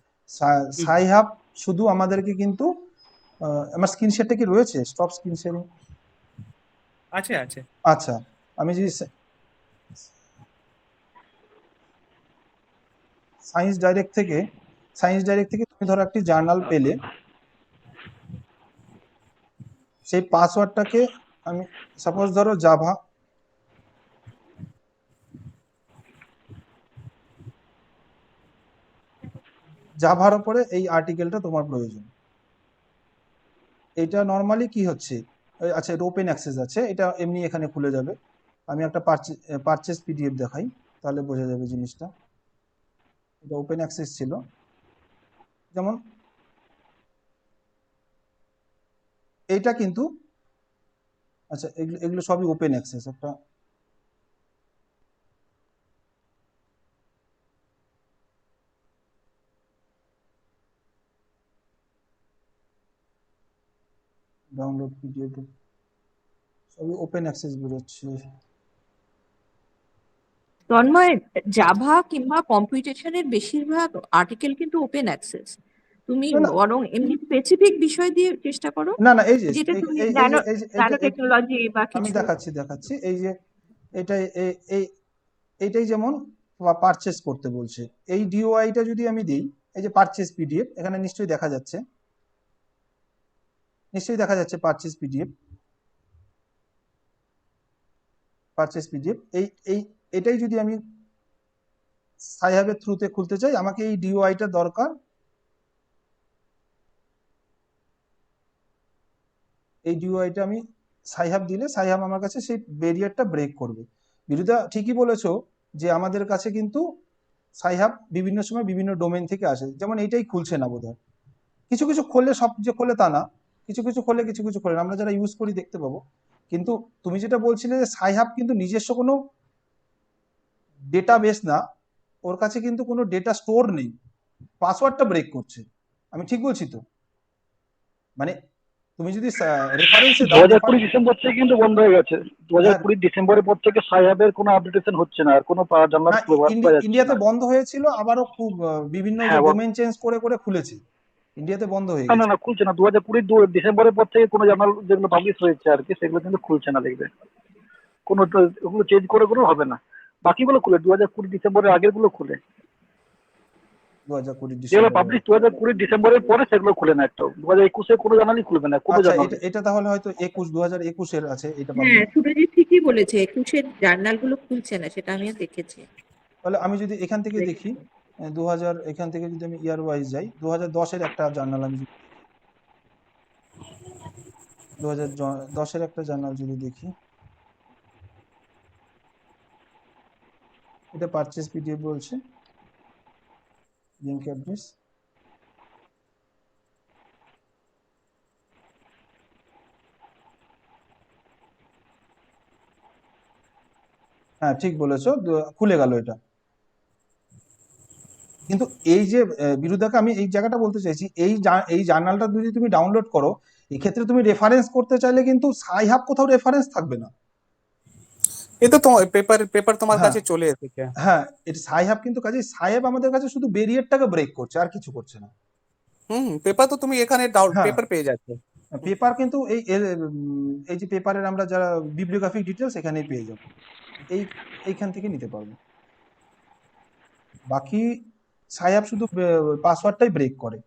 সাই হাব শুধু আমাদেরকে কিন্তু আমার স্ক্রিন শেয়ারটা কি রয়েছে? Stop screen sharing. আছে আছে। আচ্ছা, আমি যদি সায়েন্স ডাইরেক্ট থেকে তুমি ধরো একটি জার্নাল পেলে, সেই পাসওয়ার্ডটাকে আমি সাপোজ ধরো জাভার উপরে এই আর্টিকেলটা তোমার প্রয়োজন। এটা নর্মালি কি হচ্ছে, আচ্ছা এটা ওপেন অ্যাক্সেস আছে, এটা এমনি এখানে খুলে যাবে। আমি একটা পারচেস পিডিএফ দেখাই, তাহলে বোঝা যাবে জিনিসটা। এটা ওপেন অ্যাক্সেস ছিল, যেমন এইটা কিন্তু, আচ্ছা এগুলো এগুলো সবই ওপেন অ্যাক্সেস। একটা ডাউনলোড পিডিএফ, সবই ওপেন অ্যাক্সেস বেরোচ্ছে। তন্ময়, জাভা কিংবা কম্পিউটেশনের বেশিরভাগ আর্টিকেল কিন্তু ওপেন অ্যাক্সেস। তুমি না না বরং এমনি স্পেসিফিক বিষয় দিয়ে চেষ্টা করো, না না, এই যে যেটা এই তুমি এই এই ন্যানো যে এই যে ন্যানো এইটা টেকনোলজি বা আমি কিছু। দেখাচ্ছি এই যে এটাই এই এইটাই যেমন পারচেস করতে বলছে। এই ডিওআইটা যদি আমি দিই, এই যে পারচেস পিডিএফ, এখানে নিশ্চয়ই দেখা যাচ্ছে পারচেস পিডিএফ। এই এটাই যদি আমি সাইহাবের থ্রুতে খুলতে চাই, আমাকে এই ডিওআইটা দরকার। এই ডিওআইটা আমি সাইহাব দিলে সাইহাব আমার কাছে সেই ব্যারিয়ারটা ব্রেক করবে। বিরুদ্ধা ঠিকই বলেছো যে আমাদের কাছে কিন্তু সাইহাব বিভিন্ন সময় বিভিন্ন ডোমেন থেকে আসে, যেমন এইটাই খুলছে না বোধহয়। কিছু কিছু খোলে, সব যে খোলে তা না, কিছু কিছু খোলে কিছু কিছু খোলে না, আমরা যারা ইউজ করি দেখতে পাবো। কিন্তু তুমি যেটা বলছিলে যে সাইহাব কিন্তু নিজস্ব কোনো ডেটাবেস না, ওর কাছে কিন্তু কোনো ডেটা স্টোর নেই, পাসওয়ার্ডটা ব্রেক করছে। আমি ঠিক বলছি তো? মানে তুমি যদি রেফারেন্সে দু দাও হাজার কুড়ি ডিসেম্বর থেকে কিন্তু বন্ধ হয়ে গেছে। দু হাজার হ্যাঁ, কুড়ি ডিসেম্বরের পর থেকে সাহেবের কোনো আপডেটেশন হচ্ছে না, আর কোনো জানলার না খোলা যাচ্ছে ইন্ডিয়াতে না। বন্ধ হয়েছিল, আবারও খুব বিভিন্ন যে হ্যাঁ ডোমেন চেঞ্জ করে করে খুলেছে, ইন্ডিয়াতে বন্ধ হয়ে না না গেছে। না, খুলছে না। 2020 ডিসেম্বরের পর থেকে কোনো জার্নাল যেগুলো পাবলিশ হয়েছে আর কি, সেগুলো কিন্তু খুলছে না, দেখবে। কোনো ওগুলো চেঞ্জ করে কোনো হবে না। বাকিগুলো খুলে 2020 ডিসেম্বরের আগের গুলো খুলে, 2020 যেগুলো ডিসেম্বর। পাবলিশ 2020 ডিসেম্বরের পরে সেগুলো খুলে না একটাও। 2021 কোনো জার্নালই খুলবে না, কোনো আচ্ছা, জার্নাল। এটা এটা তাহলে হয়তো 2021 আছে এটা পাবলিক। হ্যাঁ, সুরজিৎ ঠিকই বলেছে, 21-এর জার্নালগুলো খুলছে না, সেটা আমিও দেখেছি। তাহলে আমি যদি এখান থেকে দেখি 2000, এখান থেকে যদি আমি ইয়ার ওয়াইজ যাই, 2010-এর একটা জার্নাল আমি যদি 2010-এর একটা জার্নাল যদি দেখি, এটা পারচেজ পিডিএফ বলছে, লিঙ্ক অ্যাড্রেস। হ্যাঁ, ঠিক বলেছো, খুলে গেল এটা। কিন্তু এই যে বিরুদ্ধাকে আমি এই জায়গাটা বলতে চাইছি, এই জার্নালটা যদি তুমি ডাউনলোড করো, এক্ষেত্রে তুমি রেফারেন্স করতে চাইলে কিন্তু সাই হাব কোথাও রেফারেন্স থাকবে না। এই তো তোমার পেপার তোমার হ্যাঁ কাছে চলে এসেছে। হ্যাঁ, এটা সাই হাব, কিন্তু কাজে সাই হাব আমাদের কাছে শুধু ব্যারিয়ারটাকে ব্রেক করছে, আর কিছু করছে না। পেপার তো তুমি এখানে হ্যাঁ, পেপার পেয়ে যাচ্ছ। পেপার কিন্তু এই যে পেপারের আমরা যারা বিবলিওগ্রাফিক ডিটেলস এখানেই পেয়ে যাবো, এইখান থেকে নিতে পারবো। বাকি সাইহাব শুধু পাসওয়ার্ডটাই ব্রেক করে।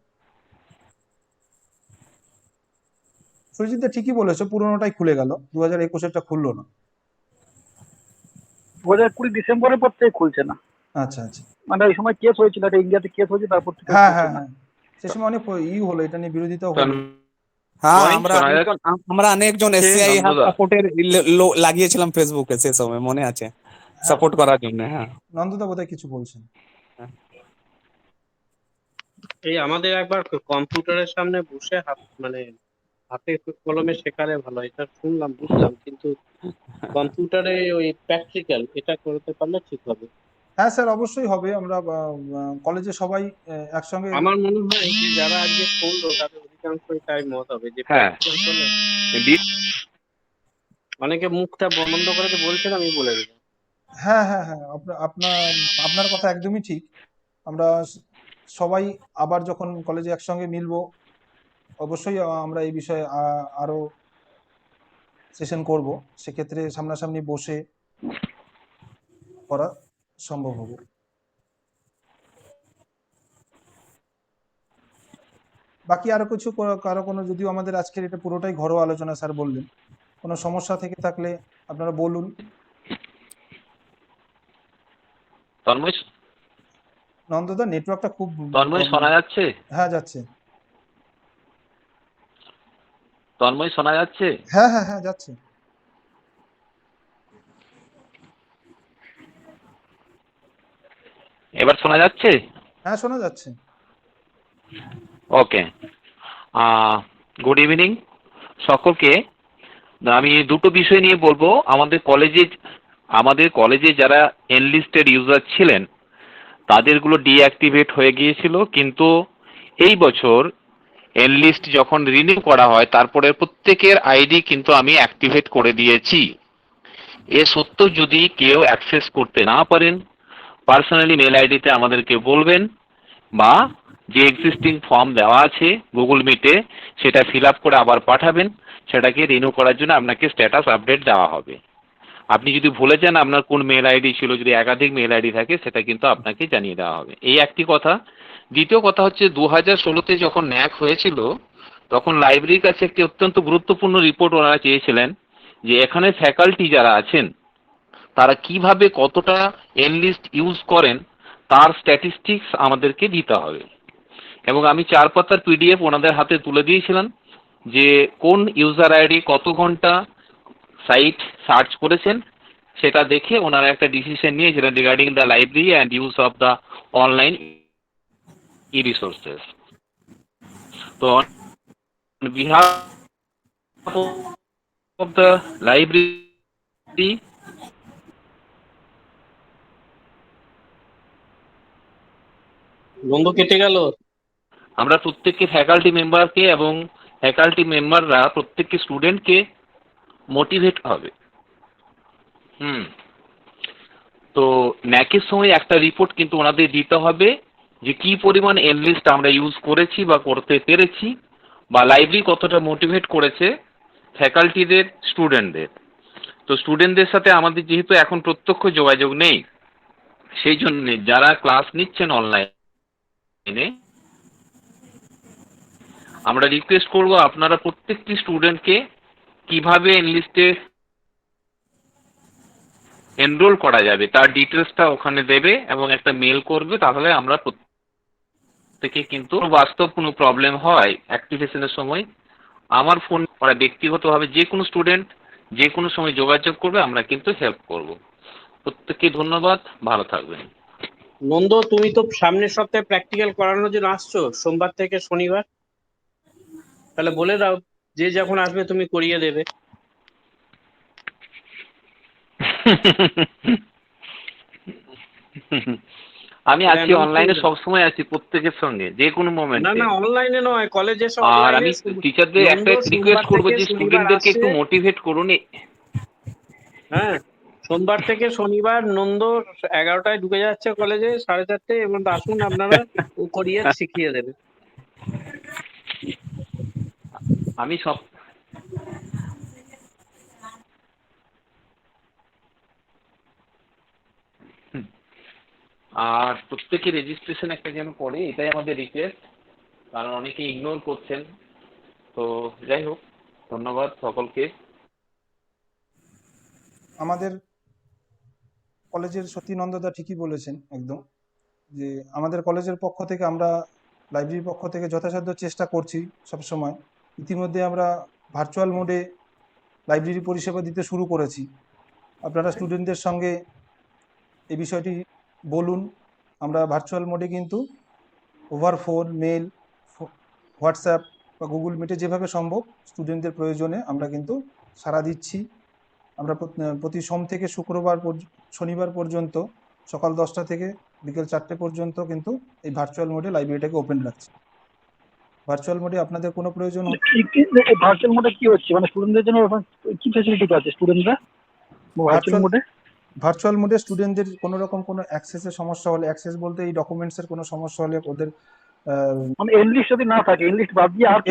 সুরজিৎ দা ঠিকই বলেছো, পুরোনোটাই খুলে গেল, 2021-এরটা খুললো না। 2020 ডিসেম্বরের পর থেকে খুলছে না। আচ্ছা আচ্ছা, মানে ওই সময় কেস হয়েছিল, একটা ইন্ডিয়াতে কেস হয়েছে, তারপর থেকে হ্যাঁ খুলছে হ্যাঁ না। হ্যাঁ, সে সময় অনেক হলো, এটা নিয়ে বিরোধিতাও হলো। হ্যাঁ, তন্ময়, আমরা শোনা অনেকজন আমরা অনেকজন যাচ্ছে এসসিআই হাব নন্দদা? সাপোর্টের লাগিয়েছিলাম ফেসবুকে, সে সময় মনে আছে, হ্যাঁ, সাপোর্ট করার জন্য। হ্যাঁ, নন্দদা বোধহয় কিছু বলছেন। এই আমাদের একবার কম্পিউটারের সামনে বসে মানে হাতে কলমে শেখালে ভালো, এটা শুনলাম বুঝলাম, কিন্তু কম্পিউটারে ওই প্র্যাকটিক্যাল এটা করতে পারলে ঠিক হবে। হ্যাঁ স্যার, অবশ্যই হবে। আমরা কলেজে সবাই একসঙ্গে। আমার মনে হয় যে যারা আজকে শুনলো তাদের অধিকাংশই তাই মত হবে যে হ্যাঁ, প্র্যাকটিক্যাল করলে। বি- অনেকে মুখটা বন্ধ করে তো বলছেন, আমি বলে দিলাম। হ্যাঁ হ্যাঁ হ্যাঁ, আপনার কথা একদমই ঠিক। আমরা সবাই আবার যখন কলেজে একসঙ্গে মিলবো, অবশ্যই আমরা এই বিষয়ে আরো সেশন করব, সেক্ষেত্রে সামনাসামনি বসে করা সম্ভব হবে। বাকি আরো কিছু কারো কোনো, যদিও আমাদের আজকের এটা পুরোটাই ঘরোয়া আলোচনা, স্যার বললেন, কোনো সমস্যা থেকে থাকলে আপনারা বলুন। তন্ময়, নন্দদা, নেটওয়ার্কটা খুব তন্ময় problem। শোনা যাচ্ছে? হ্যাঁ, যাচ্ছে। তন্ময় শোনা যাচ্ছে? হ্যাঁ হ্যাঁ হ্যাঁ, যাচ্ছে। এবার শোনা যাচ্ছে? হ্যাঁ, শোনা যাচ্ছে। ওকে, গুড ইভিনিং সকলকে। আমি দুটো বিষয় নিয়ে বলবো। আমাদের কলেজে যারা এনলিস্টেড ইউজার ছিলেন তাদেরগুলো ডিঅ্যাক্টিভেট হয়ে গিয়েছিল, কিন্তু এই বছর এনলিস্ট যখন রিনিউ করা হয় তারপরে প্রত্যেকের আইডি কিন্তু আমি অ্যাক্টিভেট করে দিয়েছি। এ সত্ত্বেও যদি কেউ অ্যাক্সেস করতে না পারেন, পার্সোনালি মেল আইডিতে আমাদেরকে বলবেন, বা যে এক্সিস্টিং ফর্ম দেওয়া আছে গুগল মিটে সেটা ফিল আপ করে আবার পাঠাবেন, সেটাকে রিনিউ করার জন্য আপনাকে স্ট্যাটাস আপডেট দেওয়া হবে। আপনি যদি ভুলে যান আপনার কোন মেল আইডি ছিল, যদি একাধিক মেল আইডি থাকে সেটা কিন্তু আপনাকে জানিয়ে দেওয়া হবে। এই একটি কথা। দ্বিতীয় কথা হচ্ছে 2016-তে যখন ন্যাক হয়েছিল তখন লাইব্রেরির কাছে একটি অত্যন্ত গুরুত্বপূর্ণ রিপোর্ট ওনারা চেয়েছিলেন, যে এখানে ফ্যাকাল্টি যারা আছেন তারা কিভাবে কতটা এনলিস্ট ইউজ করেন তার স্ট্যাটিস্টিক্স আমাদেরকে দিতে হবে। এবং আমি 4 পাতার পিডিএফ ওনাদের হাতে তুলে দিয়েছিলাম, যে কোন ইউজার আইডি কত ঘন্টা সাইট সার্চ করেছেন, সেটা দেখে ওনারা একটা ডিসিশন নিয়ে, যেটা regarding the library and use of the online E resources. তো on behalf of the library, বন্ধু কেটে গেল। আমরা প্রত্যেককে ফ্যাকাল্টি মেম্বারকে এবং ফ্যাকাল্টি মেম্বাররা প্রত্যেকটি স্টুডেন্টকে মোটিভেট হবে। তো ন্যাকের সময় একটা রিপোর্ট কিন্তু ওনাদের দিতে হবে যে কি পরিমাণ এনলিস্ট আমরা ইউজ করেছি বা করতে পেরেছি, বা লাইব্রেরি কতটা মোটিভেট করেছে ফ্যাকাল্টিদের স্টুডেন্টদের। তো স্টুডেন্টদের সাথে আমাদের যেহেতু এখন প্রত্যক্ষ যোগাযোগ নেই, সেই জন্যে যারা ক্লাস নিচ্ছেন অনলাইনে আমরা রিকোয়েস্ট করব আপনারা প্রত্যেকটি স্টুডেন্টকে কিভাবে এনলিস্টে এনরোল করা যাবে তার ডিটেলসটা ওখানে দেবে এবং একটা মেল করবে, তাহলে আমরা প্রত্যেকে কিন্তু বাস্তব কোনো প্রবলেম হয় অ্যাক্টিভেশনের সময় আমার ফোন করা ব্যক্তিগতভাবে যে কোনো স্টুডেন্ট যে কোনো সময় যোগাযোগ করবে, আমরা কিন্তু হেল্প করব। প্রত্যেককে ধন্যবাদ, ভালো থাকবেন। নন্দ, তুমি তো সামনের সপ্তাহে প্র্যাকটিক্যাল করানোর জন্য আসছো, সোমবার থেকে শনিবার। তাহলে বলে দাও, যে যখন আসবে তুমি করিয়ে দেবে। আমি আছি অনলাইনে, সবসময় আছি প্রত্যেকের সঙ্গে যে কোনো না মোমেন্টে। না, অনলাইনে নয়, কলেজে সব আর online আমি এ শুধু- টিচারদের একটা নন্দ, রিকোয়েস্ট সোমবার করবো থেকে যে শনিবার স্টুডেন্টদেরকে একটু আসছে। মোটিভেট করুন। হ্যাঁ, সোমবার থেকে শনিবার নন্দ 11টায় ঢুকে যাচ্ছে কলেজে, 4:30 এবং আসুন আপনারা, ও করিয়ে শিখিয়ে দেবে। আমি সব আর প্রত্যেকে রেজিস্ট্রেশন একটা যেন করে, এটাই আমাদের রিকোয়েস্ট, কারণ অনেকে ইগনোর করছেন। তো যাই হোক, ধন্যবাদ সকলকে। আমাদের কলেজের সত্যি নন্দদা ঠিকই বলেছেন একদম, যে আমাদের কলেজের পক্ষ থেকে আমরা লাইব্রেরির পক্ষ থেকে যথাসাধ্য চেষ্টা করছি সবসময়। ইতিমধ্যে আমরা ভার্চুয়াল মোডে লাইব্রেরি পরিষেবা দিতে শুরু করেছি। আপনারা স্টুডেন্টদের সঙ্গে এই বিষয়টি বলুন। আমরা ভার্চুয়াল মোডে কিন্তু ওভার ফোন, মেল, হোয়াটসঅ্যাপ বা গুগল মিটে যেভাবে সম্ভব স্টুডেন্টদের প্রয়োজনে আমরা কিন্তু সাড়া দিচ্ছি। আমরা প্রতি সোম থেকে শুক্রবার শনিবার পর্যন্ত সকাল 10টা থেকে বিকেল 4টে পর্যন্ত কিন্তু এই ভার্চুয়াল মোডে লাইব্রেরিটাকে ওপেন রাখছি। ভার্চুয়াল মোডে আপনাদের কোনো প্রয়োজন ভার্চুয়াল মোডে কি হচ্ছে, মানে স্টুডেন্টদের জন্য এখন কি ফ্যাসিলিটি আছে স্টুডেন্টরা ভার্চুয়াল মোডে? ভার্চুয়াল মোডে স্টুডেন্টদের কোনো রকম কোনো অ্যাক্সেসের সমস্যা হলে, অ্যাক্সেস বলতে এই ডকুমেন্টসের কোনো সমস্যা হলে ওদের মানে এনলিস্ট যদি না থাকে, এনলিস্ট বাদ দিয়ে আর কি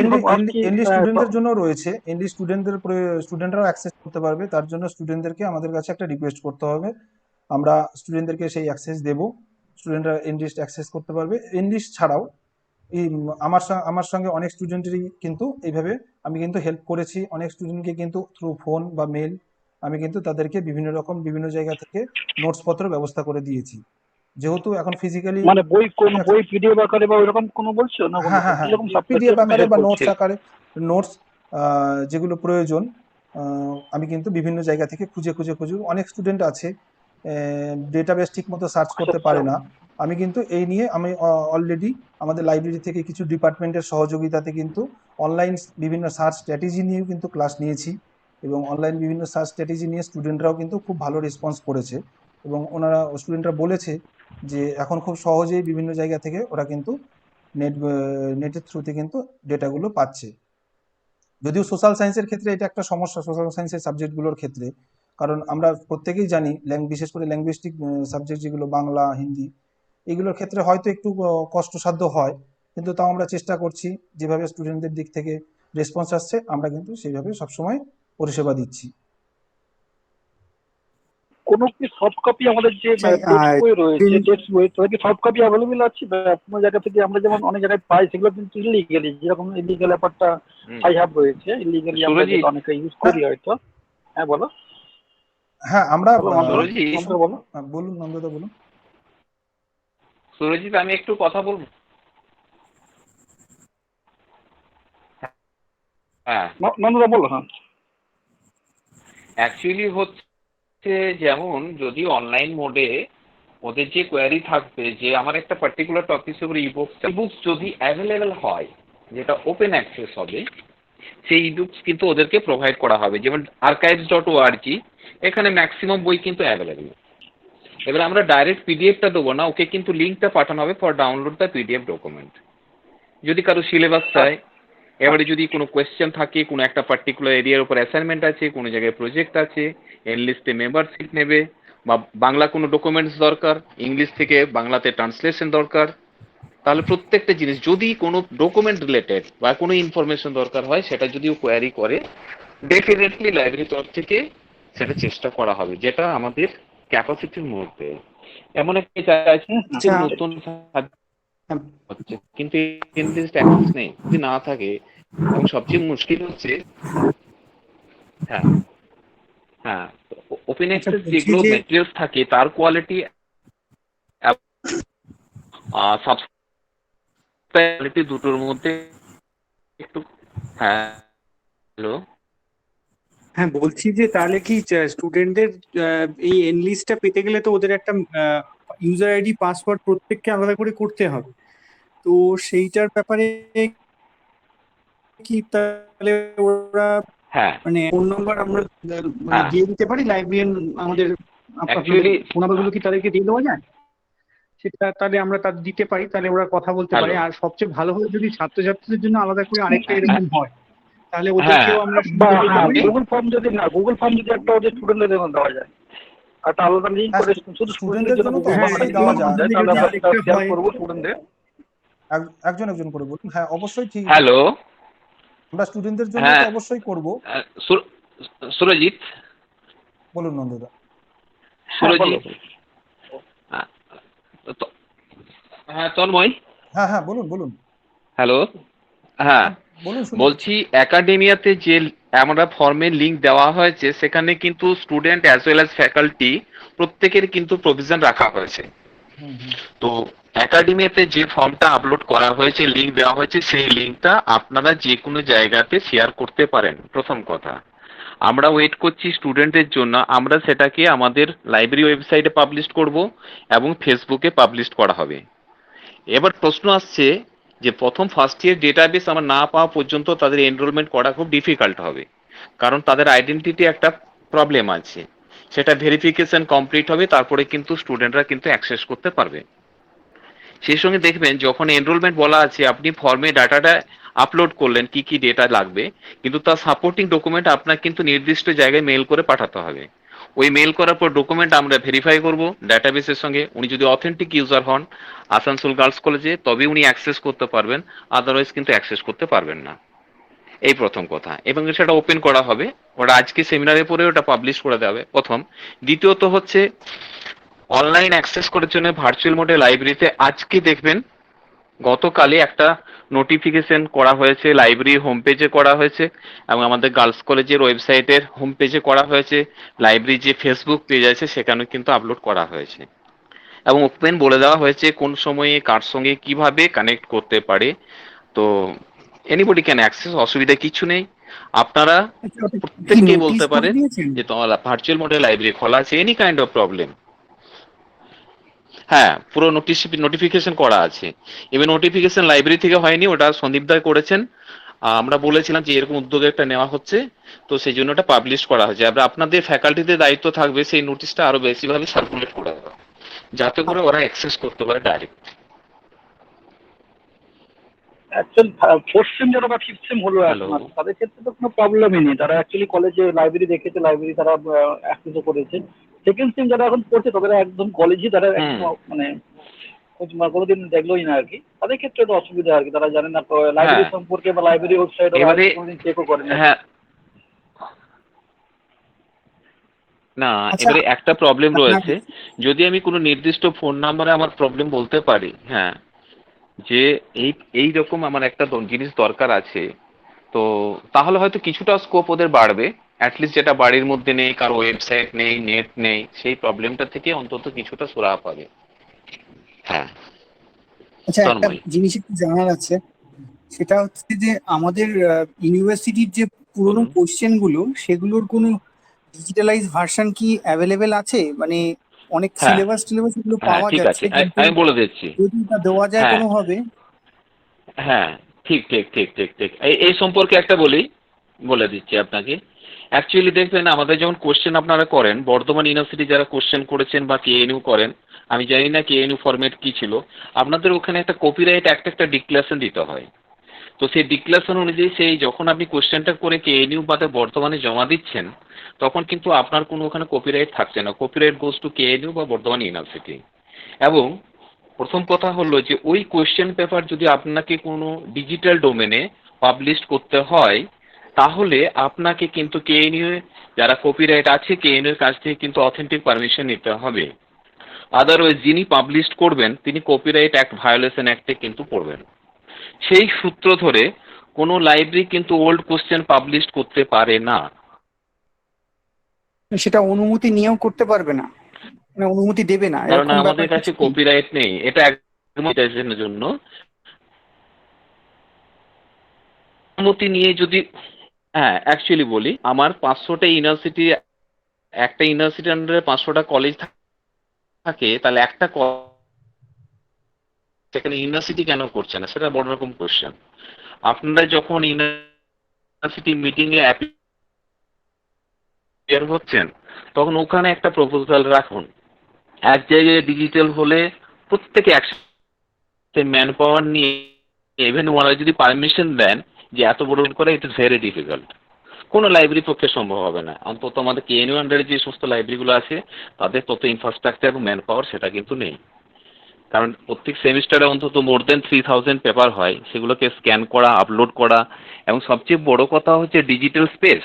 স্টুডেন্টদের জন্য রয়েছে। এনলি স্টুডেন্টরাও অ্যাক্সেস করতে পারবে। তার জন্য স্টুডেন্টদেরকে আমাদের কাছে একটা রিকোয়েস্ট করতে হবে, আমরা স্টুডেন্টদেরকে সেই অ্যাক্সেস দেব। স্টুডেন্টরা এনলিস্ট অ্যাক্সেস করতে পারবে। এনলিস্ট ছাড়াও আমার সঙ্গে অনেক স্টুডেন্টেরই কিন্তু এইভাবে আমি কিন্তু হেল্প করেছি। অনেক স্টুডেন্টকে কিন্তু থ্রু ফোন বা মেল আমি কিন্তু তাদেরকে বিভিন্ন জায়গা থেকে নোটসপত্র ব্যবস্থা করে দিয়েছি। যেহেতু এখন ফিজিক্যালি মানে বই পিডিএফ আকারে বা ওইরকম কোনো বলছো না? হ্যাঁ, পিডিএফ আকারে বা নোটস আকারে, নোটস যেগুলো প্রয়োজন আমি কিন্তু বিভিন্ন জায়গা থেকে খুঁজে অনেক স্টুডেন্ট আছে ডেটাবেস ঠিক মতো সার্চ করতে পারে না। আমি কিন্তু এই নিয়ে আমি অলরেডি আমাদের লাইব্রেরি থেকে কিছু ডিপার্টমেন্টের সহযোগিতাতে কিন্তু অনলাইন বিভিন্ন সার্চ স্ট্র্যাটেজি নিয়েও কিন্তু ক্লাস নিয়েছি, এবং অনলাইন বিভিন্ন সার্চ স্ট্র্যাটেজি নিয়ে স্টুডেন্টরাও কিন্তু খুব ভালো রেসপন্স করেছে, এবং স্টুডেন্টরা বলেছে যে এখন খুব সহজেই বিভিন্ন জায়গা থেকে ওরা কিন্তু নেটের থ্রুতে কিন্তু ডেটাগুলো পাচ্ছে। যদিও সোশ্যাল সায়েন্সের ক্ষেত্রে এটা একটা সমস্যা, সোশ্যাল সায়েন্সের সাবজেক্টগুলোর ক্ষেত্রে, কারণ আমরা প্রত্যেকেই জানি বিশেষ করে ল্যাঙ্গুইস্টিক সাবজেক্ট যেগুলো বাংলা, হিন্দি, এগুলোর ক্ষেত্রে হয়তো একটু কষ্টসাধ্য হয়, কিন্তু তাও আমরা চেষ্টা করছি, যেভাবে স্টুডেন্টদের দিক থেকে রেসপন্স আসছে আমরা কিন্তু সেইভাবে সবসময় পরিষেবা দিচ্ছি। কোনো কি সফট কপি আমাদের যে টেক্সট বই রয়েছে, টেক্সট বই তাদের কি সফট কপি অ্যাভেলেবল আছে? কোনো জায়গা থেকে আমরা যেমন অনেক জায়গায় পাই, সেগুলো কিন্তু ইলিগালি, যেরকম ইলিগাল ব্যাপারটা আই হ্যাভ রয়েছে, ইলিগালি আমরা অনেকে ইউজ করি হয়তো। হ্যাঁ বলো। হ্যাঁ, আমরা বলো। বলুন নন্দদা, বলুন। সুরজিৎ, আমি একটু কথা বলবো? হ্যাঁ নন্দদা বলো। হ্যাঁ, অ্যাকচুয়ালি হচ্ছে যেমন যদি অনলাইন মোডে ওদের যে কোয়ারি থাকবে যে আমার একটা পার্টিকুলার টপিকের উপর ইবুকস যদি অ্যাভেলেবেল হয়, যেটা ওপেন অ্যাক্সেস হবে, সেই ইবুকস কিন্তু ওদেরকে প্রোভাইড করা হবে। যেমন archives.org, এখানে ম্যাক্সিমাম বই কিন্তু অ্যাভেলেবেল। এবার আমরা ডাইরেক্ট পিডিএফটা দেবো না, ওকে কিন্তু লিঙ্কটা পাঠানো হবে for download the PDF document. যদি কারো সিলেবাস চায় এবারে যদি কোনো কোয়েশ্চেন থাকে, কোনো একটা পার্টিকুলার এরিয়ার উপর অ্যাসাইনমেন্ট আছে, কোনো জায়গায় প্রজেক্ট আছে, এনলিস্টে মেম্বারশিপ নেবে, বা বাংলা কোনো ডকুমেন্টস দরকার, ইংলিশ থেকে বাংলাতে ট্রান্সলেশন দরকার, তাহলে প্রত্যেকটা জিনিস যদি কোনো ডকুমেন্ট রিলেটেড বা কোনো ইনফরমেশন দরকার হয়, সেটা যদিও কোয়ারি করে, ডেফিনেটলি লাইব্রেরির তরফ থেকে সেটা চেষ্টা করা হবে, যেটা আমাদের ক্যাপাসিটির মধ্যে। এমন একটা জায়গা আছে আচ্ছা। নতুন হচ্ছে, কিন্তু এনলিস্ট অ্যাক্সেস নেই, যদি না থাকে, এবং সবচেয়ে মুশকিল হচ্ছে, হ্যাঁ হ্যাঁ, ওপেন অ্যাক্সেস যেগুলো ম্যাটেরিয়ালস থাকে তার কোয়ালিটি সাবস্ক্রাইবিলিটি দুটোর মধ্যে একটু, হ্যাঁ হ্যালো, হ্যাঁ, বলছি যে তাহলে কি স্টুডেন্টদের এই এনলিস্টটা পেতে গেলে তো ওদের একটা ইউজার আইডি পাসওয়ার্ড প্রত্যেককে আলাদা করে করতে হবে, তো সেইটার ব্যাপারে কি তাহলে ওরা হ্যাঁ মানে ফোন নাম্বার আমরা হ্যাঁ। দিয়ে দিতে পারি, লাইব্রেরিয়ান আমাদের Actually- ফোন নাম্বারগুলো কি তাদেরকে দিয়ে দেওয়া যায়? সেটা তাহলে আমরা তাদের দিতে পারি, তাহলে ওরা কথা বলতে পারে। Hello. আর সবচেয়ে ভালো হয় যদি ছাত্রছাত্রীদের জন্য আলাদা করে আরেকটা এরকম হয়, তাহলে ওদেরকেও আমরা বা সুবিধা দিতে পারি। গুগল ফর্ম যদি একটা ওদের স্টুডেন্টদের জন্য দেওয়া যায়, একটা আলাদা লিঙ্ক করে শুধু স্টুডেন্টদের জন্য তো হ্যাঁ, অবশ্যই দেওয়া যায়। তাহলে আমরা আরেকটা শেয়ার হয়। করবো স্টুডেন্টদের। একজন একজন করে বলুন। হ্যাঁ, অবশ্যই ঠিক। হ্যালো, আমরা স্টুডেন্টদের জন্য হ্যাঁ। তো অবশ্যই করব। সুরজিৎ, বলুন নন্দদা। সুরজিৎ, হ্যাঁ তন্ময়, হ্যাঁ হ্যাঁ, বলুন বলুন হ্যালো, হ্যাঁ বলুন, শুনুন। বলছি একাডেমিয়াতে যে আমরা ফর্মের লিংক দেওয়া হয়েছে, সেখানে কিন্তু student as well as faculty প্রত্যেকের কিন্তু প্রভিশন রাখা হয়েছে। হুম, হুম। তো একাডেমিয়াতে যে ফর্মটা আপলোড করা হয়েছে, লিংক দেওয়া হয়েছে, সেই লিংকটা আপনারা যে কোনো জায়গাতে শেয়ার করতে পারেন। প্রথম কথা, আমরা ওয়েট করছি স্টুডেন্টের জন্য, আমরা সেটাকে আমাদের লাইব্রেরি ওয়েবসাইটে পাবলিশ করব এবং ফেসবুকে পাবলিশ করা হবে। এবার প্রশ্ন আসছে যে প্রথম ফার্স্ট ইয়ার ডেটাবেস আমরা না পাওয়া পর্যন্ত তাদের এনরোলমেন্ট করা খুব ডিফিকাল্ট হবে, কারণ তাদের আইডেন্টিটি একটা প্রবলেম আছে। সেটা ভেরিফিকেশন কমপ্লিট হবে, তারপরে কিন্তু স্টুডেন্টরা কিন্তু অ্যাক্সেস করতে পারবে। সেই সঙ্গে দেখবেন যখন এনরোলমেন্ট বলা আছে, আপনি ফর্মে ডাটাটা আপলোড করলেন, কি কি ডেটা লাগবে, কিন্তু তার সাপোর্টিং ডকুমেন্ট আপনার কিন্তু নির্দিষ্ট জায়গায় মেল করে পাঠাতে হবে। ওই মেল করার পর ডকুমেন্ট আমরা ভেরিফাই করব ডাটাবেসের সঙ্গে। উনি যদি অথেন্টিক ইউজার হন আসানসোল গার্লস কলেজে, তবে উনি অ্যাক্সেস করতে পারবেন, আদারওয়াইজ কিন্তু অ্যাক্সেস করতে পারবেন না। এই প্রথম কথা। এবং সেটা ওপেন করা হবে, ওটা আজকে সেমিনারে পরে ওটা পাবলিশ করে দেওয়া হবে প্রথম। দ্বিতীয়ত হচ্ছে অনলাইন অ্যাক্সেস করার জন্য ভার্চুয়াল মোডে লাইব্রেরিতে আজকে দেখবেন গতকালে একটা নোটিফিকেশন করা হয়েছে, লাইব্রেরি হোম পেজে করা হয়েছে এবং আমাদের গার্লস কলেজের ওয়েবসাইটের হোম পেজে করা হয়েছে, লাইব্রেরি যে ফেসবুক পেজ আছে সেখানে কিন্তু আপলোড করা হয়েছে, এবং ওপেন বলে দেওয়া হয়েছে কোন সময়ে কার সঙ্গে কিভাবে কানেক্ট করতে পারে। তো এনিবডি ক্যান অ্যাক্সেস, অসুবিধা কিছু নেই। আপনারা প্রত্যেককেই বলতে পারেন যে তোমার ভার্চুয়াল মোডে লাইব্রেরি খোলা আছে, এনি কাইন্ড অফ প্রবলেম। হ্যাঁ, পুরো নোটিফিকেশন করা আছে। এবার নোটিফিকেশন লাইব্রেরি থেকে হয়নি, ওটা সন্দীপ দা করেছেন। আমরা বলেছিলাম যে এরকম উদ্যোগ একটা নেওয়া হচ্ছে, তো সেই জন্য ওটা পাবলিশ করা হয়েছে। এবার আপনাদের ফ্যাকাল্টিদের দায়িত্ব থাকবে সেই নোটিশটা আরো বেশিভাবে সার্কুলেট করে দেওয়া, যাতে করে ওরা অ্যাক্সেস করতে পারে ডাইরেক্ট। অ্যাকচুয়াল ফোর্থ সেম যারা বা ফিফথ সেম হলো Hello. এখন, তাদের ক্ষেত্রে তো কোনো প্রবলেমই নেই। তারা অ্যাকচুয়ালি কলেজে লাইব্রেরি দেখেছে, লাইব্রেরি তারা অ্যাক্সেসও করেছে। সেকেন্ড সেম যারা এখন পড়ছে তাদের একদম কলেজই তারা একদম মানে কোনোদিন দেখলোই না আর কি। তাদের ক্ষেত্রে তো অসুবিধা আর কি, তারা জানে না লাইব্রেরি সম্পর্কে বা লাইব্রেরি ওয়েবসাইট এবারে কোনোদিন চেকও করে না। হ্যাঁ, না আচ্ছা, এবারে একটা প্রবলেম রয়েছে, যদি আমি কোনো নির্দিষ্ট ফোন নাম্বারে আমার প্রবলেম বলতে পারি, হ্যাঁ, যে এই রকম আমার একটা জিনিস দরকার আছে, তো তাহলে হয়তো কিছুটা স্কোপ ওদের বাড়বে। অ্যাটলিস্ট যেটা বাড়ির মধ্যে নেই, কারো ওয়েবসাইট নেই, নেট নেই, সেই প্রবলেমটা থেকে অন্তত কিছুটা সুরাহা পাবে। হ্যাঁ, আচ্ছা, একটা তন্ময়। জিনিস একটু জানার আছে, সেটা হচ্ছে যে আমাদের ইউনিভার্সিটির যে পুরোনো বলুন। কোশ্চেন গুলো, সেগুলোর কোনো ডিজিটালাইজ ভার্সন কি অ্যাভেলেবেল আছে? মানে অনেক হ্যাঁ। সিলেবাস এগুলো হ্যাঁ পাওয়া ঠিক আছে, যাচ্ছে, কিন্তু আমি বলে দিচ্ছি। যদি এটা দেওয়া যায় হ্যাঁ। কোনোভাবে। হ্যাঁ, ঠিক ঠিক ঠিক ঠিক ঠিক এই সম্পর্কে একটা বলে দিচ্ছি আপনাকে। অ্যাকচুয়ালি দেখবেন আমাদের যখন কোশ্চেন আপনারা করেন, বর্ধমান ইউনিভার্সিটি যারা কোশ্চেন করেছেন বা কেএনইউ করেন, আমি জানি না কেএনইউ ফরম্যাট কি ছিল, আপনাদের ওখানে একটা কপিরাইট একটা ডিক্লারেশন দিতে হয়। তো সেই ডিক্লারেশন অনুযায়ী সেই যখন আপনি কোশ্চেনটা করে কেএনইউ বাদে বর্ধমানে জমা দিচ্ছেন, তখন কিন্তু আপনার কোনো ওখানে কপিরাইট থাকছে না, কপিরাইট গোজ টু কেএনইউ বা বর্ধমান ইউনিভার্সিটি। এবং প্রথম কথা হলো যে ওই কোয়েশ্চেন পেপার যদি আপনাকে কোনো ডিজিটাল ডোমেনে পাবলিশ করতে হয়, তাহলে আপনাকে কিন্তু কেএনইউ যারা কপিরাইট আছে কেএনইউ এর কাছ থেকে কিন্তু অথেন্টিক পারমিশন নিতে হবে। আদারওয়াইজ যিনি পাবলিশ করবেন তিনি কপিরাইট অ্যাক্ট ভায়োলেশন অ্যাক্টে কিন্তু পড়বেন। সেই সূত্র ধরে কোনো লাইব্রেরি কিন্তু ওল্ড কোশ্চেন পাবলিশ করতে পারে না। সেটা অনুমতি নিয়েও করতে পারবে না, মানে অনুমতি দেবে না, কারণ এরকম আমাদের ব্যাপার কাছে কিছু কি? কপিরাইট নেই, এটা একদম জন্য অনুমতি নিয়ে যদি, হ্যাঁ অ্যাকচুয়ালি বলি, আমার 500টা ইউনিভার্সিটি, একটা ইউনিভার্সিটির আন্ডারে 500টা কলেজ থাকে, তাহলে একটা সেখানে ইউনিভার্সিটি কেন করছে না, সেটা বড় রকম কোশ্চেন। আপনারা যখন ইউনিভার্সিটি মিটিং এ অ্যাপিয়ার হচ্ছেন, তখন ওখানে একটা প্রপোজাল রাখুন। এক জায়গায় ডিজিটাল হলে প্রত্যেকে একসাথে ম্যান পাওয়ার নিয়ে, ইভেন ওনারা যদি পারমিশন দেন যে এত বড় করে, ইট ইজ ভেরি ডিফিকাল্ট, কোনো লাইব্রেরির পক্ষে সম্ভব হবে না। অন্তত আমাদের কেএনইউ আন্ডারে যে সমস্ত লাইব্রেরিগুলো আছে তাদের তত ইনফ্রাস্ট্রাকচার এবং ম্যান পাওয়ার সেটা কিন্তু নেই। কারণ প্রত্যেক সেমিস্টারে অন্তত মোর দেন 3000 পেপার হয়, সেগুলোকে স্ক্যান করা, আপলোড করা, এবং সবচেয়ে বড় কথা হচ্ছে ডিজিটাল স্পেস।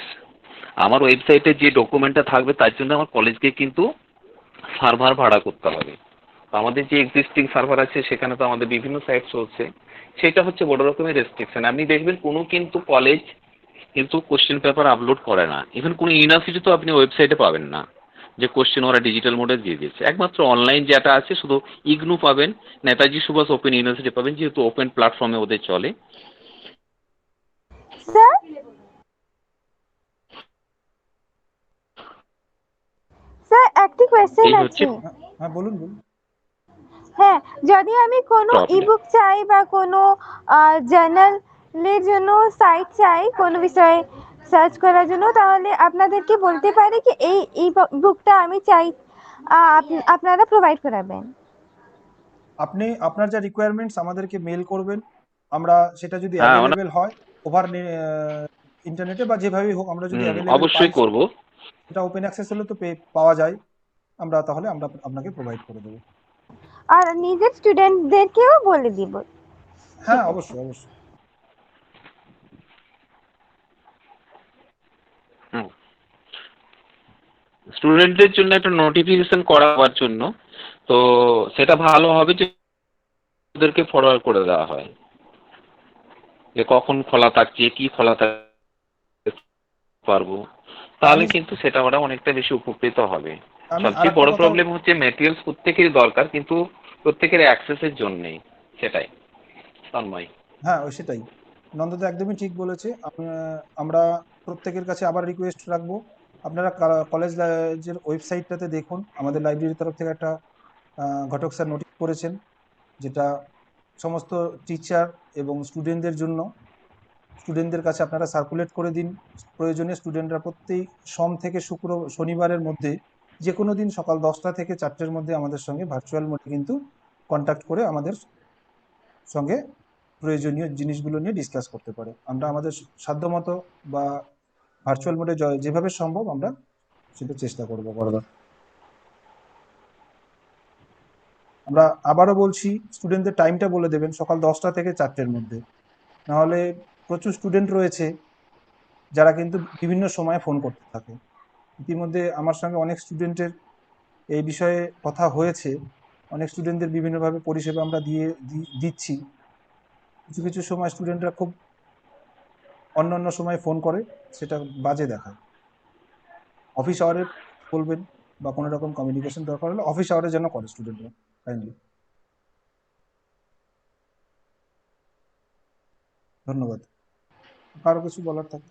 আমার ওয়েবসাইটে যে ডকুমেন্টটা থাকবে তার জন্য আমার কলেজকে কিন্তু সার্ভার ভাড়া করতে হবে। তো আমাদের যে এক্সিস্টিং সার্ভার আছে সেখানে তো আমাদের বিভিন্ন সাইট চলছে, সেটা হচ্ছে বড় রকমের রেস্ট্রিকশন। আপনি দেখবেন কোনো কিন্তু কলেজ কিন্তু কোশ্চেন পেপার আপলোড করে না, ইভেন কোনো ইউনিভার্সিটি তো আপনি ওয়েবসাইটে পাবেন না যে কোশ্চেন ওরা ডিজিটাল মোডে দিয়ে দিয়েছে। একমাত্র অনলাইন যেটা আছে শুধু ইগনু পাবেন, নেতাজি সুভাষ ওপেন ইউনিভার্সিটি পাবেন, যেহেতু ওপেন প্ল্যাটফর্মে ওদের চলে। স্যার স্যার একটি কোয়েশ্চেন এই হচ্ছে আছে। হ্যাঁ বলুন বলুন। হ্যাঁ, যদি আমি কোনো প্রবলেম। ইবুক চাই বা কোনো জার্নালের জন্য সাইট চাই কোনো বিষয়ে সার্চ করার জন্য, তাহলে আপনাদেরকে বলতে পারি কি এই বুকটা আমি চাই, আপনারা প্রোভাইড করাবেন? আপনি আপনার যা রিকোয়ারমেন্টস আমাদেরকে মেল করবেন, আমরা সেটা যদি হ্যাঁ, অ্যাভেলেবেল হয় ওভার ইন্টারনেটে বা যেভাবেই হোক, আমরা যদি অ্যাভেলেবেল পাই, অবশ্যই করব। সেটা ওপেন অ্যাক্সেস হলে তো পাওয়া যায়, তাহলে আমরা আপনাকে প্রোভাইড করে দেবো। আর নিজের স্টুডেন্টদেরকেও বলে দিব। হ্যাঁ অবশ্যই অবশ্যই। স্টুডেন্টদের জন্য একটা নোটিফিকেশন করাবার জন্য, তো সেটা ভালো হবে যে ওদেরকে ফরওয়ার্ড করে দেওয়া হয় যে কখন খোলা থাকছে, কি খোলা থাকতে পারবো, তাহলে কিন্তু সেটা ওরা অনেকটা বেশি উপকৃত হবে। আমি সবচেয়ে আরেকটা বড় কথা, প্রবলেম হচ্ছে ম্যাটেরিয়ালস প্রত্যেকেরই দরকার, কিন্তু প্রত্যেকের অ্যাক্সেসের জন্যই, সেটাই তন্ময়। হ্যাঁ ওই সেটাই, নন্দদা একদমই ঠিক বলেছে। আমরা প্রত্যেকের কাছে আবার রিকোয়েস্ট রাখবো, আপনারা কলেজের ওয়েবসাইটটাতে দেখুন, আমাদের লাইব্রেরির তরফ থেকে একটা ঘটক স্যার নোটিশ করেছেন, যেটা সমস্ত টিচার এবং স্টুডেন্টদের জন্য। স্টুডেন্টদের কাছে আপনারা সার্কুলেট করে দিন, প্রয়োজনে স্টুডেন্টরা প্রত্যেক সোম থেকে শনিবারের মধ্যে যে কোনো দিন সকাল 10টা থেকে 4টের মধ্যে আমাদের সঙ্গে ভার্চুয়াল মোডে কিন্তু কন্ট্যাক্ট করে আমাদের সঙ্গে প্রয়োজনীয় জিনিসগুলো নিয়ে ডিসকাস করতে পারে। আমরা আমাদের সাধ্যমতো বা ভার্চুয়াল মোডে যেভাবে সম্ভব আমরা সেটা চেষ্টা করব করবার। আমরা আবারও বলছি, স্টুডেন্টদের টাইমটা বলে দেবেন সকাল 10টা থেকে 4টের মধ্যে, নাহলে প্রচুর স্টুডেন্ট রয়েছে যারা কিন্তু বিভিন্ন সময়ে ফোন করতে থাকে। ইতিমধ্যে আমার সঙ্গে অনেক স্টুডেন্টের এই বিষয়ে কথা হয়েছে, অনেক স্টুডেন্টদের বিভিন্নভাবে পরিষেবা আমরা দিচ্ছি। কিছু কিছু সময় স্টুডেন্টরা খুব অন্য সময় ফোন করে, সেটা বাজে দেখায়। অফিস আওয়ারে বলবেন বা কোনো রকম কমিউনিকেশন দরকার হলে অফিস আওয়ারে যেন করে স্টুডেন্টরা, কাইন্ডলি। ধন্যবাদ। কারো কিছু বলার থাকে?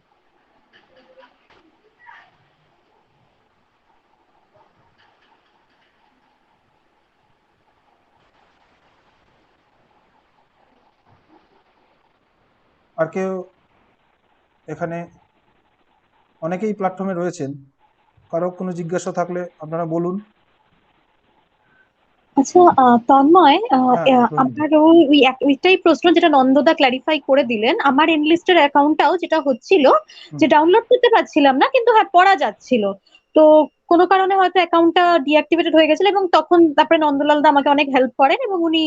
আর কেউ এখানে, অনেকেই প্ল্যাটফর্মে রয়েছেন, কারো কোনো জিজ্ঞাসা থাকলে আপনারা বলুন। আচ্ছা তন্ময়, হ্যাঁ রোহিণী। আমার ওইটাই প্রশ্ন যেটা নন্দদা ক্ল্যারিফাই করে দিলেন। আমার এনলিস্টের অ্যাকাউন্টটাও যেটা হচ্ছিল যে হুম। ডাউনলোড করতে পারছিলাম না, কিন্তু হ্যাঁ পড়া যাচ্ছিল। তো কোনো কারণে হয়তো অ্যাকাউন্টটা ডিঅ্যাক্টিভেটেড হয়ে গেছিল, এবং তখন তারপরে নন্দলাল দা আমাকে অনেক হেল্প করেন, এবং উনি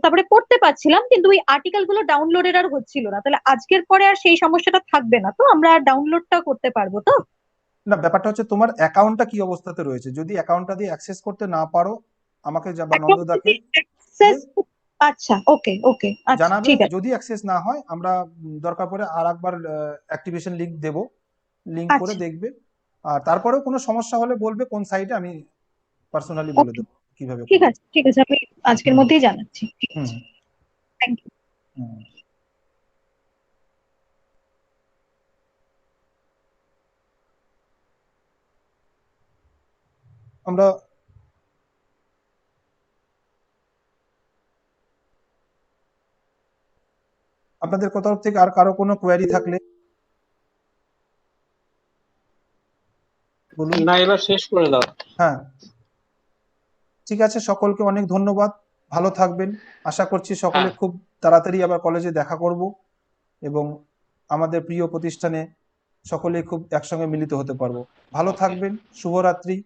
তারপরে পড়তে পারছিলাম, কিন্তু ওই আর্টিকেল গুলো ডাউনলোডের আর হচ্ছিল না। তাহলে আজকের পরে আর সেই সমস্যাটা থাকবে না তো? আমরা ডাউনলোডটা করতে পারবো তো? না, ব্যাপারটা হচ্ছে তোমার অ্যাকাউন্টটা কি অবস্থাতে রয়েছে। যদি অ্যাকাউন্টটা দিয়ে অ্যাক্সেস করতে না পারো, আমাকে বা নন্দদাকে অ্যাক্সেস। আচ্ছা, ওকে ওকে, আচ্ছা জানাবে। ঠিক আছে। যদি অ্যাক্সেস না হয়, আমরা দরকার পড়ে আর একবার অ্যাক্টিভেশন লিংক দেব, লিংক করে আচ্ছা, দেখবে। আর তারপরেও কোনো সমস্যা হলে বলবে কোন সাইটে, আমি পার্সোনালি বলে ওকে, দেবো কিভাবে ঠিক করবে। আছে ঠিক আছে, আমি আজকের হুম মধ্যেই জানাচ্ছি। ঠিক হুম আছে, থ্যাংক ইউ। হুম। আমরা আপনাদের তরফ থেকে আর কারো কোনো কোয়ারি থাকলে বলুন। না, এবার শেষ করে দাও। হ্যাঁ, ঠিক আছে। সকলকে অনেক ধন্যবাদ। ভালো থাকবেন। আশা করছি সকলে হ্যাঁ খুব তাড়াতাড়ি আবার কলেজে দেখা করব, এবং আমাদের প্রিয় প্রতিষ্ঠানে সকলেই খুব একসঙ্গে মিলিত হতে পারবো। ভালো ওকে থাকবেন। শুভরাত্রি।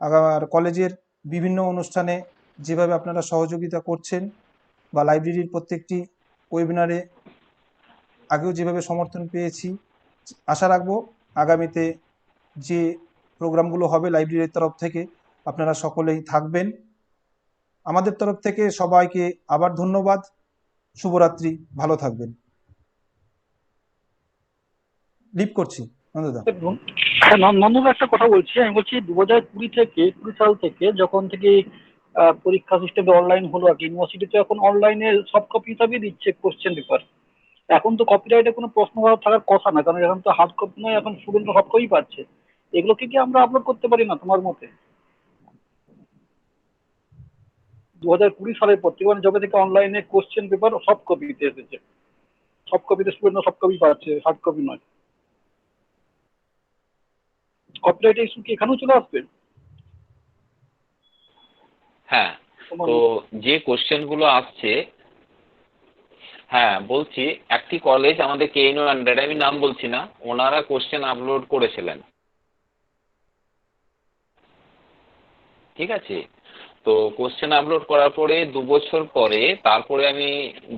আবার কলেজের বিভিন্ন অনুষ্ঠানে যেভাবে আপনারা সহযোগিতা করছেন, বা লাইব্রেরির প্রত্যেকটি ওয়েবিনারে আগেও যেভাবে সমর্থন পেয়েছি, আশা রাখবো আগামীতে যে প্রোগ্রামগুলো হবে লাইব্রেরির তরফ থেকে, আপনারা সকলেই থাকবেন। আমাদের তরফ থেকে সবাইকে আবার ধন্যবাদ। শুভরাত্রি। ভালো থাকবেন। লিভ করছি নন্দদা। নন্দন একটা কথা বলছি, আমি বলছি 2020 সাল থেকে যখন থেকে পরীক্ষা সিস্টেমে অনলাইন হলো আর কি, ইউনিভার্সিটি তো এখন অনলাইনে সফট কপি হিসাবেই দিচ্ছে কোশ্চেন পেপার। এখন তো কপিরাইটে কোনো প্রশ্ন থাকার কথা না, কারণ এখন তো হার্ড কপি নয়, এখন স্টুডেন্ট সফট কপি পাচ্ছে। এগুলোকে কি আমরা আপলোড করতে পারি না তোমার মতে? 2020 সালের পর থেকে, মানে যবে থেকে অনলাইনে কোশ্চেন পেপার সফট কপিতে এসেছে, সফট কপিতে স্টুডেন্ট সফট কপি পাচ্ছে, হার্ড কপি নয়। কপিরাইট ইস্যু কি এখানেও চলে আসবে হ্যাঁ তোমার তো মতে? যে কোশ্চেনগুলো আসছে, হ্যাঁ বলছি, একটি কলেজ আমাদের কেইনো আন্ডার, আমি নাম বলছি না, ওনারা কোশ্চেন আপলোড করেছিলেন, ঠিক আছে। তো কোশ্চেন আপলোড করার পরে 2 বছর পরে তারপরে আমি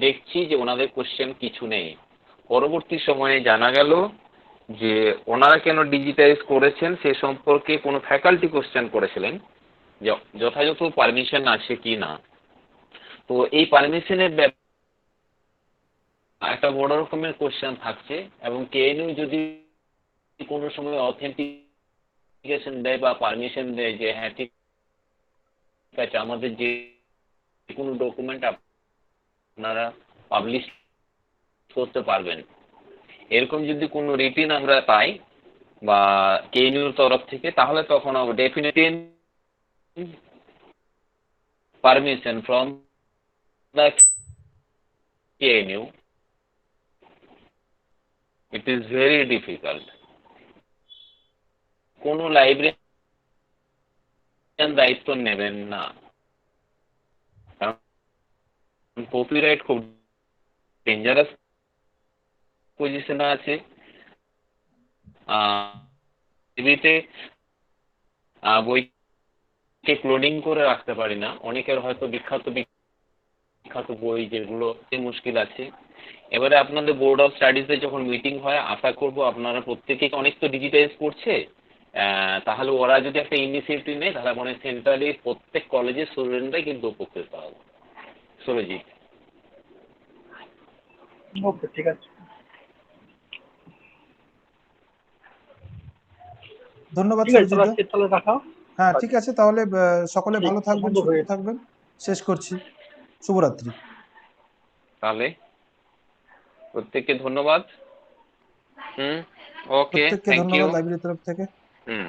দেখছি যে ওনাদের কোশ্চেন কিছু নেই। পরবর্তী সময়ে জানা গেল যে ওনারা কেন ডিজিটাইজ করেছেন সে সম্পর্কে কোনো ফ্যাকাল্টি কোশ্চেন করেছিলেন, যথাযথ পারমিশন আছে কি না। তো এই পারমিশনের একটা বড় রকমের কোশ্চেন থাকছে, এবং কেএনইউ যদি কোনো সময় অথেন্টিকেশন দেয় বা পারমিশন দেয় যে হ্যাঁ ঠিক আছে, আমাদের যে কোনো ডকুমেন্ট আপনারা পাবলিশ করতে পারবেন, এরকম যদি কোনো রিটিন আমরা পাই বা কেএনইউর তরফ থেকে, তাহলে তখন definitely permission from the KNU, it is very difficult. কোনো লাইব্রেরিয়ান দায়িত্ব নেবেন না, কারণ কপিরাইট খুব ডেঞ্জারাস পজিশনে আছে। টিভিতে বইকে ক্লোনিং করে রাখতে পারি না, অনেকের হয়তো বিখ্যাত বিখ্যাত বই যেগুলো মুশকিল আছে। এবারে আপনাদের বোর্ড অফ স্টাডিজে যখন মিটিং হয়, আশা করব আপনারা প্রত্যেকে, অনেক তো ডিজিটাইজ করছে, তাহলে ওরা যদি একটা ইনিশিয়েটিভ নেয়, তাহলে মানে সেন্ট্রালি প্রত্যেক কলেজের স্টুডেন্টরাই কিন্তু উপকৃত হবে। সুরজিৎ। ওকে, ঠিক আছে। ধন্যবাদ ঠিক আছে, সুরজিৎ তাহলে দা। আজকে তাহলে রাখা। হ্যাঁ ঠিক আছে, তাহলে সকলে ঠিক, ভালো থাকবেন, বন্ধ সুস্থ হয়ে থাকবেন। শেষ করছি। শুভরাত্রি। তাহলে প্রত্যেককে ধন্যবাদ। ওকে, প্রত্যেককে থ্যাংক ইউ। ধন্যবাদ লাইব্রেরির তরফ থেকে। হুম।